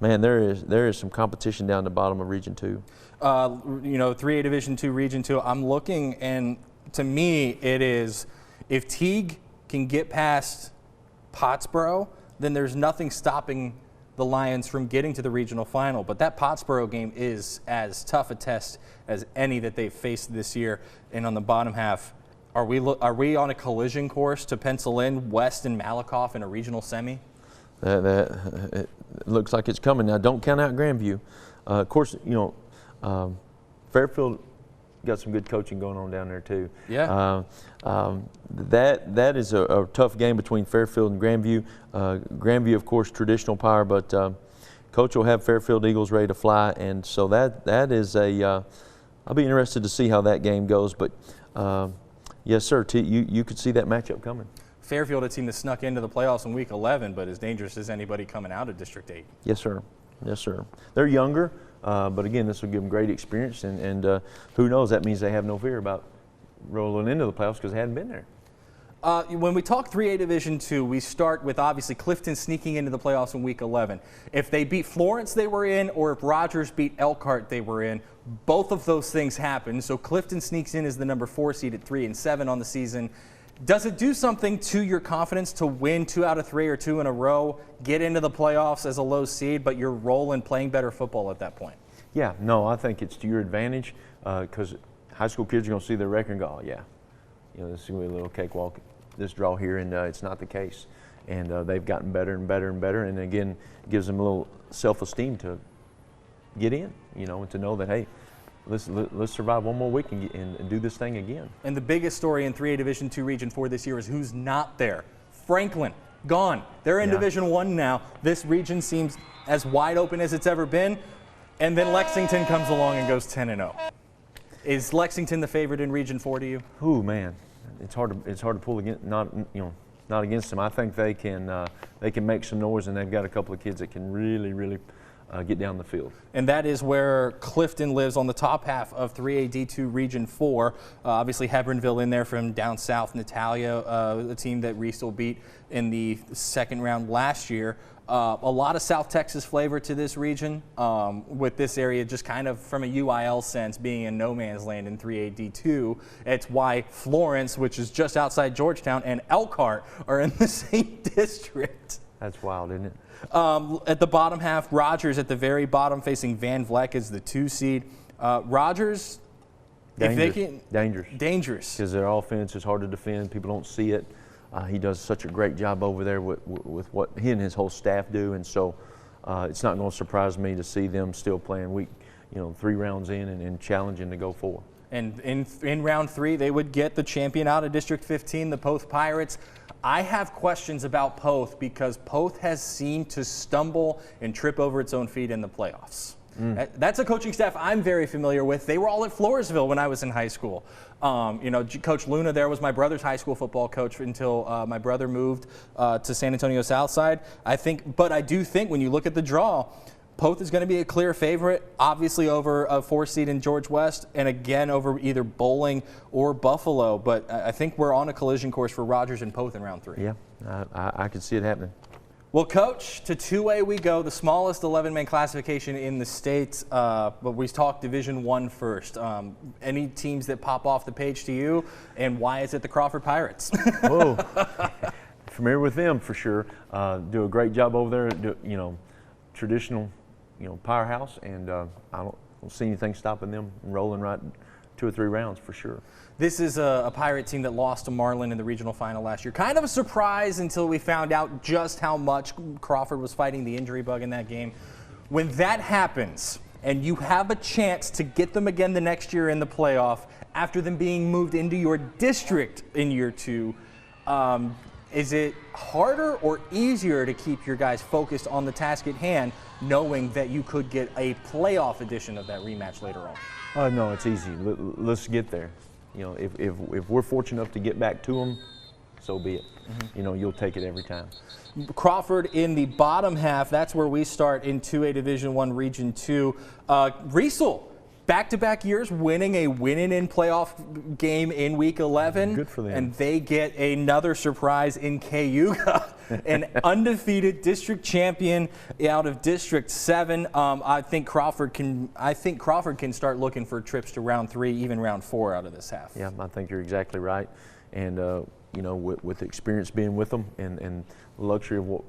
man, there is some competition down the bottom of Region 2. 3A Division 2, Region 2. I'm looking, and to me, it is if Teague can get past Pottsboro, then there's nothing stopping the Lions from getting to the regional final. But that Pottsboro game is as tough a test as any that they've faced this year. And on the bottom half, are we on a collision course to pencil in West and Malakoff in a regional semi? It looks like it's coming. Now, don't count out Grandview. Of course, Fairfield got some good coaching going on down there too. Yeah. That is a tough game between Fairfield and Grandview. Grandview, of course, traditional power, but Coach will have Fairfield Eagles ready to fly, and so that is a. I'll be interested to see how that game goes, but. Yes, sir. You could see that matchup coming. Fairfield, a team that snuck into the playoffs in Week 11, but as dangerous as anybody coming out of District 8. Yes, sir. Yes, sir. They're younger, but again, this will give them great experience, and who knows? That means they have no fear about rolling into the playoffs because they hadn't been there. When we talk 3A Division 2, we start with obviously Clifton sneaking into the playoffs in Week 11. If they beat Florence, they were in, or if Rogers beat Elkhart, they were in. Both of those things happen. So Clifton sneaks in as the number 4 seed at 3-7 on the season. Does it do something to your confidence to win 2 out of 3 or 2 in a row, get into the playoffs as a low seed, but you're rolling, playing better football at that point? Yeah, no, I think it's to your advantage because high school kids are going to see their record and go, oh, yeah, this is going to be a little cakewalk, this draw here, and it's not the case. And they've gotten better and better and better, and again, it gives them a little self-esteem to get in, and to know that, hey, let's survive one more week and do this thing again. And the biggest story in 3A Division 2 Region 4 this year is who's not there. Franklin, gone. They're in Division 1 now. This region seems as wide open as it's ever been. And then Lexington comes along and goes 10-0. Is Lexington the favorite in Region 4 to you? Ooh, man, it's hard to pull against, not against them. I think they can make some noise, and they've got a couple of kids that can really get down the field. And that is where Clifton lives, on the top half of 3A D2 Region 4. Obviously, Hebronville in there from down south. Natalia, a team that Riesel beat in the second round last year. A lot of South Texas flavor to this region, with this area just kind of from a UIL sense being in no man's land in 3A D2. It's why Florence, which is just outside Georgetown, and Elkhart are in the same district. That's wild, isn't it? At the bottom half, Rogers at the very bottom facing Van Vleck as the 2 seed. Rogers, dangerous. Because their offense is hard to defend. People don't see it. He does such a great job over there with what he and his whole staff do, and so it's not going to surprise me to see them still playing week, 3 rounds in and challenging to go 4. And in round 3, they would get the champion out of District 15, the Poth Pirates. I have questions about Poth because Poth has seemed to stumble and trip over its own feet in the playoffs. That's a coaching staff I'm very familiar with. They were all at Floresville when I was in high school. Coach Luna there was my brother's high school football coach until my brother moved to San Antonio Southside. But I do think when you look at the draw, Poth is going to be a clear favorite, obviously over a 4 seed in George West, and again over either Bowling or Buffalo. But I think we're on a collision course for Rogers and Poth in round 3. Yeah, I can see it happening. Well, Coach, to 2A we go, the smallest 11-man classification in the state, but we talk Division 1 first. Any teams that pop off the page to you, and why is it the Crawford Pirates? Whoa, familiar with them for sure. Do a great job over there, traditional, powerhouse, and I don't see anything stopping them rolling right 2 or 3 rounds for sure. This is a Pirate team that lost to Marlin in the regional final last year. Kind of a surprise until we found out just how much Crawford was fighting the injury bug in that game. When that happens and you have a chance to get them again the next year in the playoff after them being moved into your district in year 2, Is it harder or easier to keep your guys focused on the task at hand, knowing that you could get a playoff edition of that rematch later on? No, it's easy. Let's get there. You know, if we're fortunate enough to get back to them, so be it. You know, you'll take it every time. Crawford in the bottom half. That's where we start in 2A Division I Region 2. Riesel, back-to-back years winning a win-in playoff game in Week 11. Good for them. And they get another surprise in Cayuga, an undefeated district champion out of District 7. I think Crawford can start looking for trips to round 3, even round 4 out of this half. Yeah, I think you're exactly right. And you know, with the experience being with them and the luxury of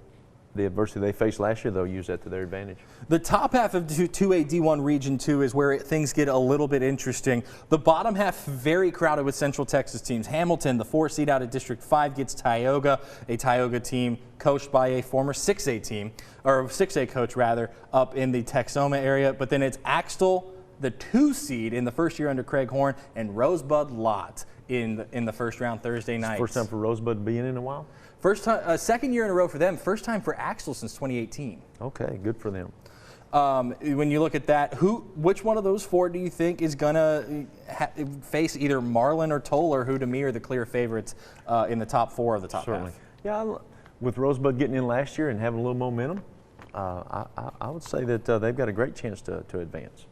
the adversity they faced last year, they'll use that to their advantage. The top half of 2A D1 Region 2 is where things get a little bit interesting. The bottom half very crowded with Central Texas teams. Hamilton, the 4 seed out of District 5, gets Tioga, a Tioga team coached by a former 6A team, or 6A coach rather, up in the Texoma area. But then it's Axtell, the 2 seed in the first year under Craig Horn, and Rosebud Lott in the first round Thursday night. First time for Rosebud being in a while? First time, second year in a row for them. First time for Axtell since 2018. Okay, good for them. When you look at that, which one of those 4 do you think is going to face either Marlin or Toller, who to me are the clear favorites in the top 4 of the top Certainly. half? Yeah, with Rosebud getting in last year and having a little momentum, I would say that they've got a great chance to advance.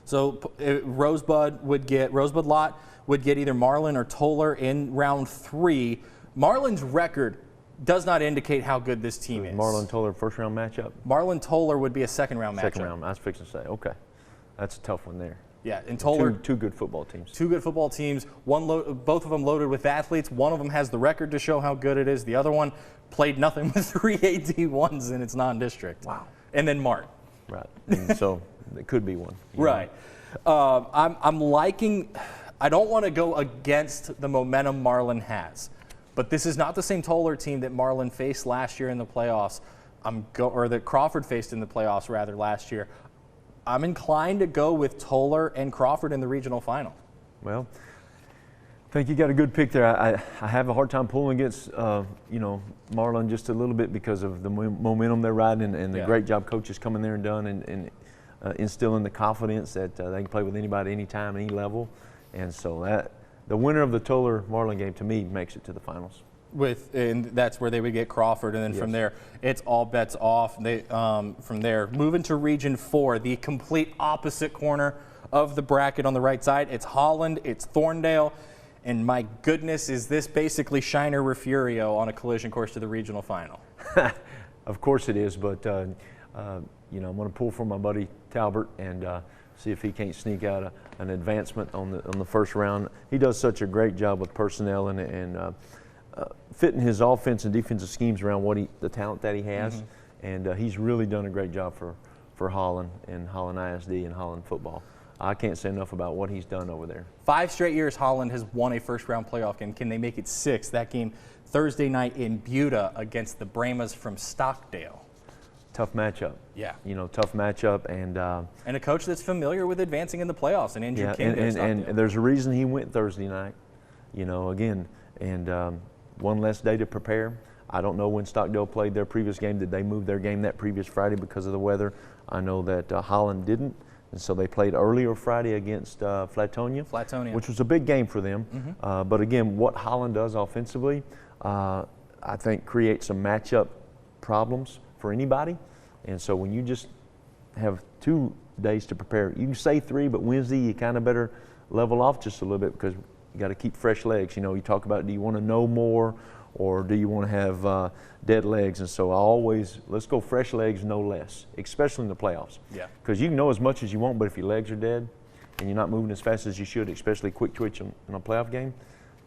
So Rosebud Lott would get either Marlin or Toller in round 3. Marlin's record does not indicate how good this team is. Marlin Toller first round matchup? Marlin Toller would be a second round matchup. Second round, I was fixing to say, okay. That's a tough one there. Yeah, and Toller. Two good football teams. 2 good football teams, both of them loaded with athletes. One of them has the record to show how good it is. The other one played nothing with 3 AD1s in its non-district. Wow. And then Mart. Right, and so it could be one. Right. I'm liking, I don't want to go against the momentum Marlin has. But this is not the same Toller team that Marlin faced last year in the playoffs, or that Crawford faced in the playoffs rather last year. I'm inclined to go with Toller and Crawford in the regional final. Well, I think you got a good pick there. I have a hard time pulling against you know, Marlin just a little bit because of the momentum they're riding and the great job coaches coming there and done and instilling the confidence that they can play with anybody, anytime, any level, and so the winner of the Toller-Marlin game, to me, makes it to the finals. And that's where they would get Crawford, and then from there, it's all bets off. From there, moving to Region 4, the complete opposite corner of the bracket on the right side. It's Holland, it's Thorndale, and my goodness, is this basically Shiner Refugio on a collision course to the regional final? Of course it is, but you know, I'm going to pull for my buddy Talbert and see if he can't sneak out an advancement on the first round. He does such a great job with personnel and fitting his offense and defensive schemes around the talent that he has, and he's really done a great job for Holland and Holland ISD and Holland football. I can't say enough about what he's done over there. 5 straight years Holland has won a first-round playoff game. Can they make it 6? That game Thursday night in Buda against the Brahmas from Stockdale. Tough matchup. Yeah. You know, tough matchup, and a coach that's familiar with advancing in the playoffs, and Andrew King. And there's a reason he went Thursday night. You know, again, and one less day to prepare. I don't know when Stockdale played their previous game. Did they move their game that previous Friday because of the weather? I know that Holland didn't, and so they played earlier Friday against Flatonia, which was a big game for them. But again, what Holland does offensively, I think creates some matchup problems for anybody. And so when you just have 2 days to prepare, you can say 3, but Wednesday you kind of better level off just a little bit because you got to keep fresh legs. You know, you talk about, do you want to know more or do you want to have dead legs? And so let's go fresh legs, no less, especially in the playoffs. Yeah. Because you can know as much as you want, but if your legs are dead and you're not moving as fast as you should, especially quick twitch in a playoff game,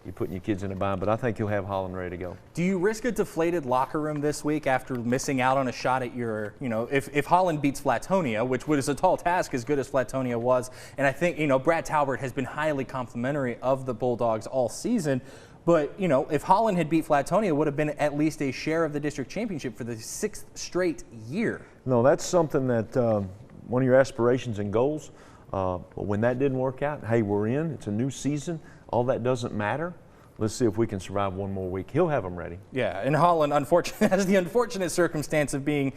you're putting your kids in a bind. But I think you'll have Holland ready to go. Do you risk a deflated locker room this week after missing out on a shot at your, you know, if Holland beats Flatonia, which was a tall task as good as Flatonia was, and I think, you know, Brad Talbert has been highly complimentary of the Bulldogs all season, but, you know, if Holland had beat Flatonia, it would have been at least a share of the district championship for the 6th straight year. No, that's something that one of your aspirations and goals. But when that didn't work out, hey, we're in. It's a new season. All that doesn't matter. let's see if we can survive one more week. He'll have them ready. Yeah, and Holland has the unfortunate circumstance of being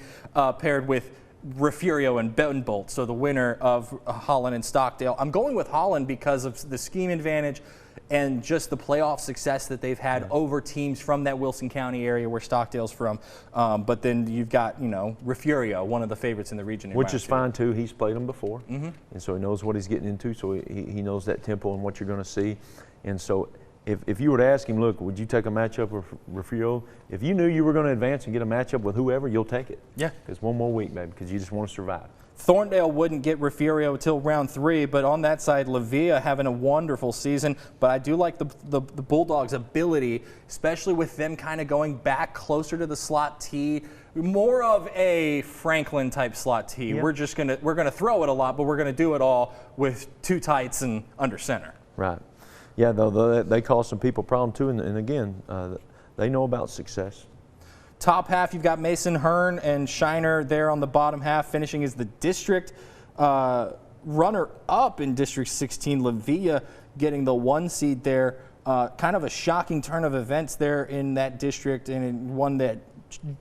paired with Refugio and Bolt, so the winner of Holland and Stockdale. I'm going with Holland because of the scheme advantage and just the playoff success that they've had over teams from that Wilson County area where Stockdale's from. But then you've got, Refugio, one of the favorites in the region. Which is fine, too. He's played them before, and so he knows what he's getting into, so he knows that tempo and what you're going to see. And so if you were to ask him, look, would you take a matchup with Refugio? If you knew you were going to advance and get a matchup with whoever, you'll take it. Yeah. It's one more week, baby, because you just want to survive. Thorndale wouldn't get Refugio until round 3, but on that side, Levia having a wonderful season. But I do like the Bulldogs' ability, especially with them kind of going back closer to the slot T, more of a Franklin type slot T. Yeah. We're gonna throw it a lot, but we're gonna do it all with 2 tights and under center. Right. Yeah, though they cause some people problem too, and again, they know about success. Top half, you've got Mason Hearn and Shiner there on the bottom half, finishing as the district runner-up in District 16. Levia getting the 1 seed there. Kind of a shocking turn of events there in that district, and one that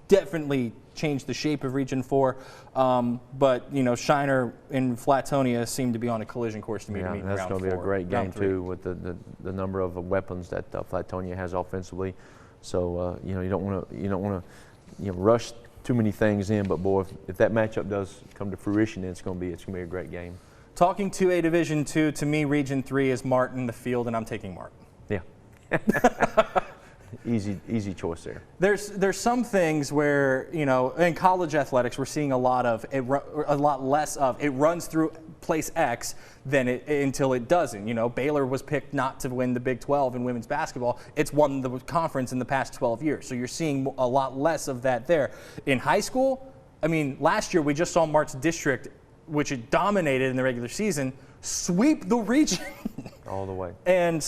definitely changed the shape of Region 4. But, Shiner and Flatonia seem to be on a collision course to meet in round 4. That's going to be a great game, too, with the number of weapons that Flatonia has offensively. So you don't want to rush too many things in, but boy, if that matchup does come to fruition, then it's going to be a great game. Talking 2A Division II, to me, Region 3 is Martin the field, and I'm taking Martin. Yeah. Easy choice there. There's some things where, in college athletics, we're seeing a lot less of it runs through place X than until it doesn't. Baylor was picked not to win the Big 12 in women's basketball. It's won the conference in the past 12 years. So you're seeing a lot less of that there. In high school, last year we just saw Mart's district, which it dominated in the regular season, sweep the region. All the way. And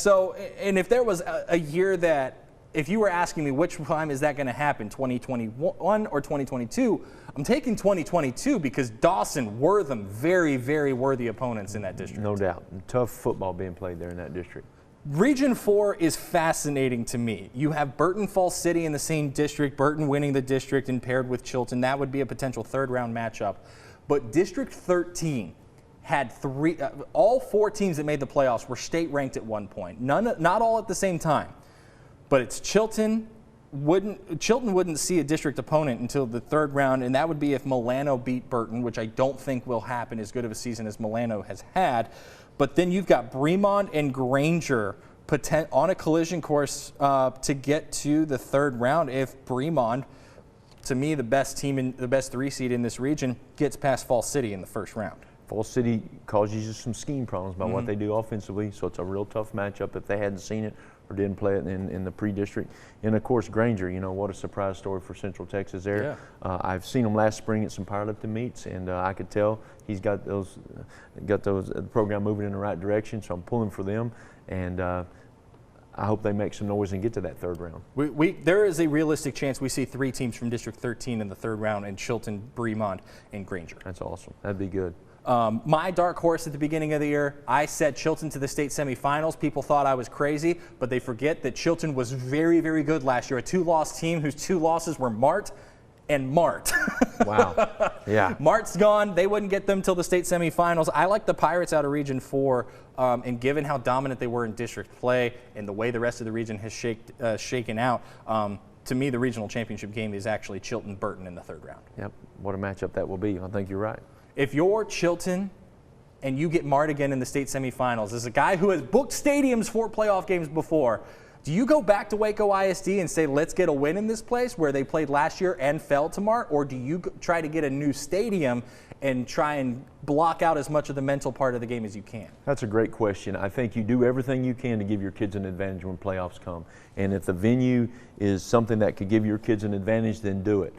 if there was a year that, if you were asking me which time is that going to happen, 2021 or 2022, I'm taking 2022 because Dawson were them very, very worthy opponents in that district. No doubt. Tough football being played there in that district. Region 4 is fascinating to me. You have Burton Falls City in the same district, Burton winning the district and paired with Chilton. That would be a potential 3rd-round matchup. But District 13 had all 4 teams that made the playoffs were state-ranked at one point. Not all at the same time. But it's Chilton wouldn't see a district opponent until the 3rd round, and that would be if Milano beat Burton, which I don't think will happen as good of a season as Milano has had. But then you've got Bremond and Granger on a collision course to get to the 3rd round if Bremond, to me the best 3 seed in this region, gets past Falls City in the 1st round. Falls City causes you some scheme problems about what they do offensively, so it's a real tough matchup if they hadn't seen it or didn't play it in the pre-district. And of course, Granger, what a surprise story for Central Texas there. Yeah. I've seen him last spring at some powerlifting meets, and I could tell he's got the program moving in the right direction, so I'm pulling for them. And I hope they make some noise and get to that 3rd round. There is a realistic chance we see 3 teams from District 13 in the 3rd round, and Chilton, Bremond, and Granger. That's awesome. That'd be good. My dark horse at the beginning of the year, I said Chilton to the state semifinals. People thought I was crazy, but they forget that Chilton was very, very good last year. A 2-loss team whose 2 losses were Mart and Mart. Wow. Yeah. Mart's gone. They wouldn't get them till the state semifinals. I like the Pirates out of Region 4, and given how dominant they were in district play and the way the rest of the region has shaken out, to me the regional championship game is actually Chilton-Burton in the 3rd round. Yep. What a matchup that will be. I think you're right. If you're Chilton and you get Mart again in the state semifinals, as a guy who has booked stadiums for playoff games before, do you go back to Waco ISD and say, let's get a win in this place where they played last year and fell to Mart? Or do you try to get a new stadium and try and block out as much of the mental part of the game as you can? That's a great question. I think you do everything you can to give your kids an advantage when playoffs come. And if the venue is something that could give your kids an advantage, then do it.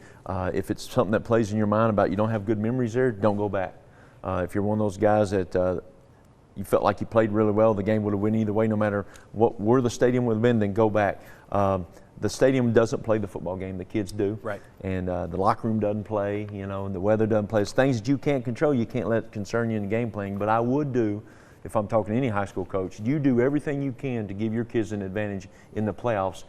If it's something that plays in your mind about you don't have good memories there, don't go back. If you're one of those guys that you felt like you played really well, the game would have won either way, no matter where the stadium would have been, then go back. The stadium doesn't play the football game, the kids do. Right. And the locker room doesn't play, and the weather doesn't play. It's things that you can't control, you can't let concern you in the game playing. But I would do if I'm talking to any high school coach, you do everything you can to give your kids an advantage in the playoffs,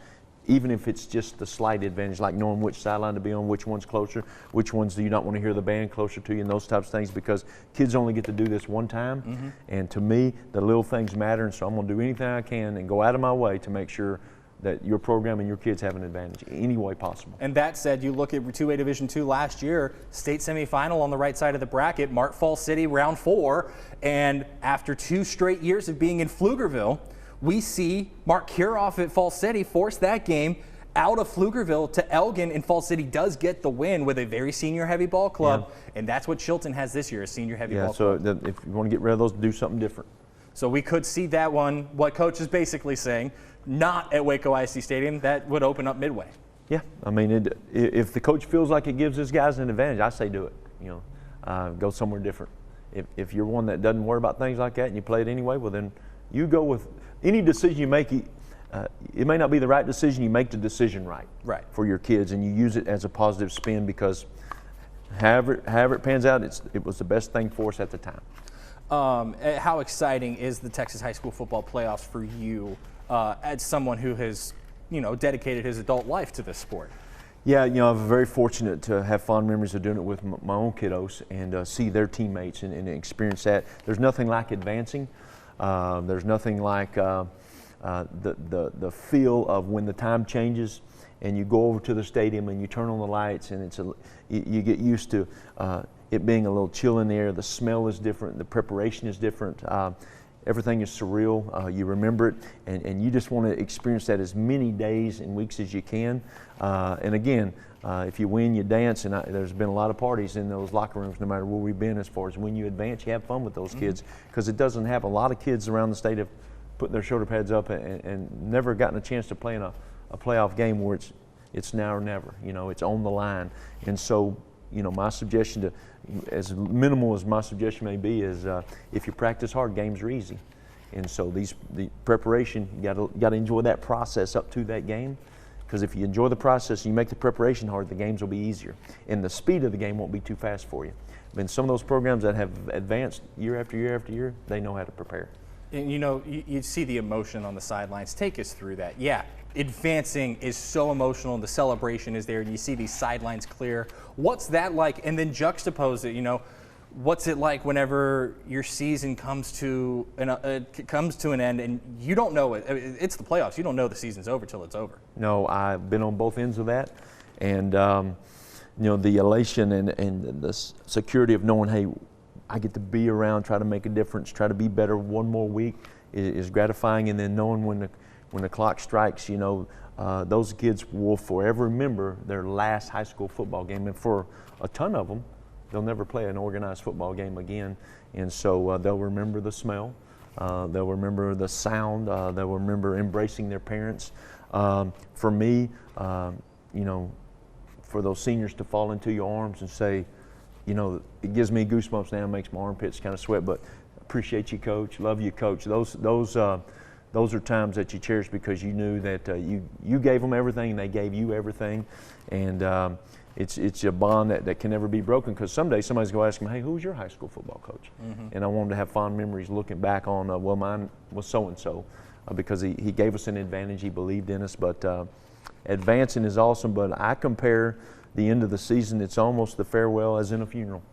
even if it's just the slight advantage, like knowing which sideline to be on, which one's closer, which ones do you not want to hear the band closer to you, and those types of things, because kids only get to do this one time. And to me, the little things matter, and so I'm going to do anything I can and go out of my way to make sure that your program and your kids have an advantage any way possible. And that said, you look at 2A Division II last year, state semifinal on the right side of the bracket, Mark Falls City round 4, and after 2 straight years of being in Pflugerville, we see Mark Kiroff at Falls City force that game out of Pflugerville to Elgin, and Falls City does get the win with a very senior heavy ball club, and that's what Chilton has this year, a senior heavy ball club. So if you want to get rid of those, do something different. So we could see that one, what Coach is basically saying, not at Waco ISD Stadium. That would open up Midway. Yeah, I mean, if the coach feels like it gives his guys an advantage, I say do it. Go somewhere different. If you're one that doesn't worry about things like that and you play it anyway, well then you go with any decision you make. It may not be the right decision. You make the decision right for your kids, and you use it as a positive spin, because however it pans out, it was the best thing for us at the time. How exciting is the Texas high school football playoffs for you as someone who has, dedicated his adult life to this sport? Yeah, I'm very fortunate to have fond memories of doing it with my own kiddos and see their teammates and experience that. There's nothing like advancing. There's nothing like the feel of when the time changes and you go over to the stadium and you turn on the lights, and you get used to it being a little chill in the air. The smell is different. The preparation is different. Everything is surreal. You remember it, and you just want to experience that as many days and weeks as you can. And again, if you win, you dance, and there's been a lot of parties in those locker rooms, no matter where we've been. As far as when you advance, you have fun with those kids, because it doesn't happen. A lot of kids around the state have put their shoulder pads up and never gotten a chance to play in a playoff game where it's now or never. It's on the line. And so, my suggestion, as minimal as my suggestion may be, is if you practice hard, games are easy. And so the preparation, you got to enjoy that process up to that game, because if you enjoy the process and you make the preparation hard, the games will be easier, and the speed of the game won't be too fast for you. And some of those programs that have advanced year after year after year, they know how to prepare. And you see the emotion on the sidelines. Take us through that. Yeah, advancing is so emotional, and the celebration is there, and you see these sidelines clear. What's that like? And then juxtapose it, what's it like whenever your season comes to an end and you don't know it? It's the playoffs. You don't know the season's over till it's over. No, I've been on both ends of that, and the elation and the security of knowing, hey, I get to be around, try to make a difference, try to be better one more week is gratifying. And then knowing when the clock strikes, those kids will forever remember their last high school football game, and for a ton of them, they'll never play an organized football game again. And so they'll remember the smell, they'll remember the sound, they'll remember embracing their parents. For me, for those seniors to fall into your arms and say, it gives me goosebumps now, makes my armpits kind of sweat, but appreciate you, Coach, love you, Coach. Those are times that you cherish, because you knew that you gave them everything and they gave you everything. And it's a bond that can never be broken, because someday somebody's going to ask them, hey, who's your high school football coach? And I want them to have fond memories looking back on, well, mine was so-and-so, because he gave us an advantage, he believed in us. But advancing is awesome, but I compare the end of the season, it's almost the farewell as in a funeral.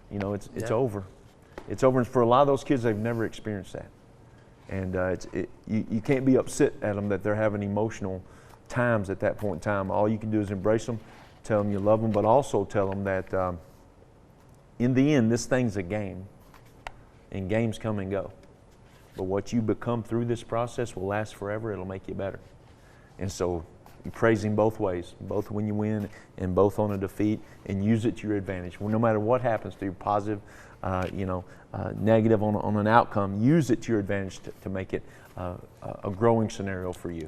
It's over. It's over, and for a lot of those kids, they've never experienced that. And you can't be upset at them that they're having emotional times at that point in time. All you can do is embrace them, tell them you love them, but also tell them that in the end, this thing's a game, and games come and go. But what you become through this process will last forever. It'll make you better. And so you praise Him both ways, both when you win and both on a defeat, and use it to your advantage. Well, no matter what happens to you, positive, negative on an outcome, use it to your advantage to make it a growing scenario for you.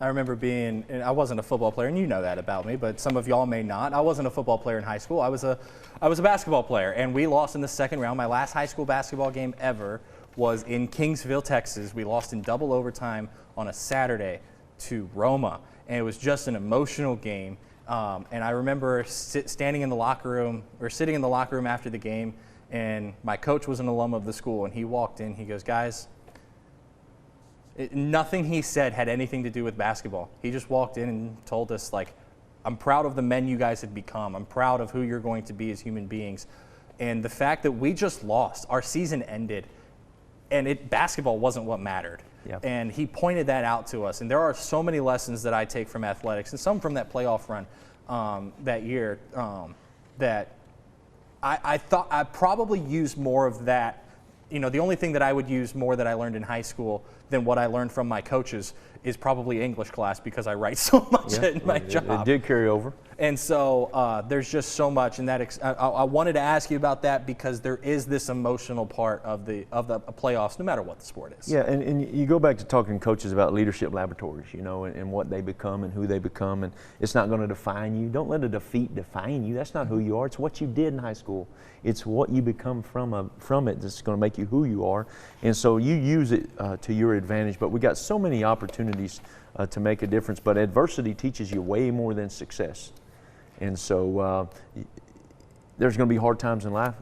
I remember and I wasn't a football player, and you know that about me, but some of y'all may not. I wasn't a football player in high school. I was a basketball player, and we lost in the second round. My last high school basketball game ever was in Kingsville, Texas. We lost in double overtime on a Saturday to Roma, and it was just an emotional game. And I remember sitting in the locker room after the game, And my coach was an alum of the school, and he walked in, he goes, guys, nothing he said had anything to do with basketball. He just walked in and told us, like, I'm proud of the men you guys have become. I'm proud of who you're going to be as human beings. And the fact that we just lost, our season ended, and basketball wasn't what mattered. Yep. And he pointed that out to us. And there are so many lessons that I take from athletics, and some from that playoff run that year that I thought I probably used more of that. You know, the only thing that I would use more that I learned in high school than what I learned from my coaches is probably English class, because I write so much in my job. It did carry over. And so there's just so much, and that I wanted to ask you about that, because there is this emotional part of the playoffs, no matter what the sport is. Yeah, and you go back to talking to coaches about leadership laboratories, you know, and what they become and who they become, and it's not going to define you. Don't let a defeat define you. That's not who you are. It's what you did in high school. It's what you become from it that's going to make you who you are. And so you use it to your advantage. But we got so many opportunities to make a difference. But adversity teaches you way more than success. And so there's going to be hard times in life.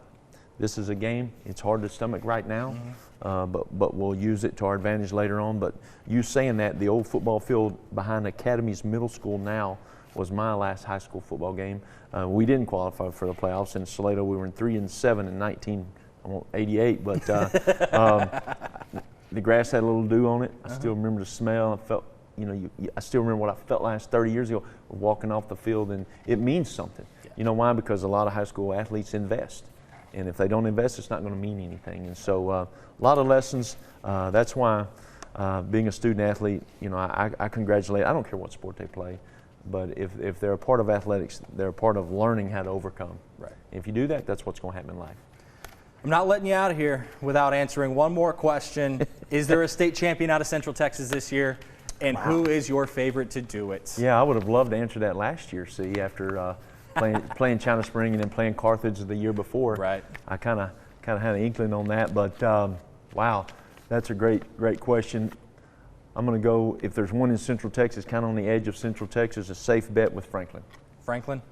This is a game. It's hard to stomach right now, but we'll use it to our advantage later on. But you saying that, the old football field behind Academy's middle school now was my last high school football game. We didn't qualify for the playoffs in Salado. We were in 3-7 in 1988, but the grass had a little dew on it. I still remember the smell. I felt, you know, I still remember what I felt last 30 years ago, walking off the field, and it means something. Yeah. You know why? Because a lot of high school athletes invest, and if they don't invest, it's not going to mean anything. And so a lot of lessons. That's why being a student athlete, you know, I congratulate. I don't care what sport they play, but if they're a part of athletics, they're a part of learning how to overcome. Right. If you do that, that's what's going to happen in life. I'm not letting you out of here without answering one more question. Is there a state champion out of Central Texas this year? And who is your favorite to do it? Yeah, I would have loved to answer that last year, see, after playing China Spring and then playing Carthage the year before. Right. I kind of had an inkling on that, but wow, that's a great question. I'm going to go, if there's one in Central Texas, kind of on the edge of Central Texas, a safe bet with Franklin. Franklin?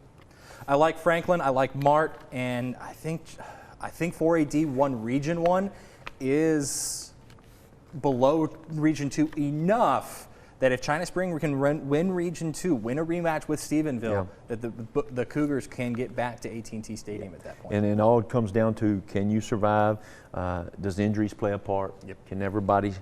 I like Franklin. I like Mart, and I think 4AD1 Region 1 is below Region 2 enough that if China Spring can win Region 2, win a rematch with Stephenville, that the Cougars can get back to AT&T Stadium at that point. And then all it comes down to, can you survive? Does injuries play a part? Yep. Can everybody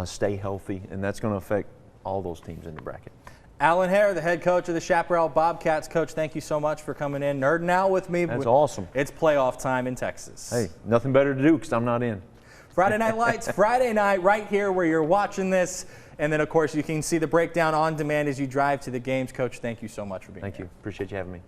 stay healthy? And that's going to affect all those teams in the bracket. Alan Haire, the head coach of the Chaparral Bobcats. Coach, thank you so much for coming in, nerding out with me. That's awesome. It's playoff time in Texas. Hey, nothing better to do because I'm not in. Friday Night Lights, Friday night, right here where you're watching this. And then, of course, you can see the breakdown on demand as you drive to the games. Coach, thank you so much for being here. Thank you. Appreciate you having me.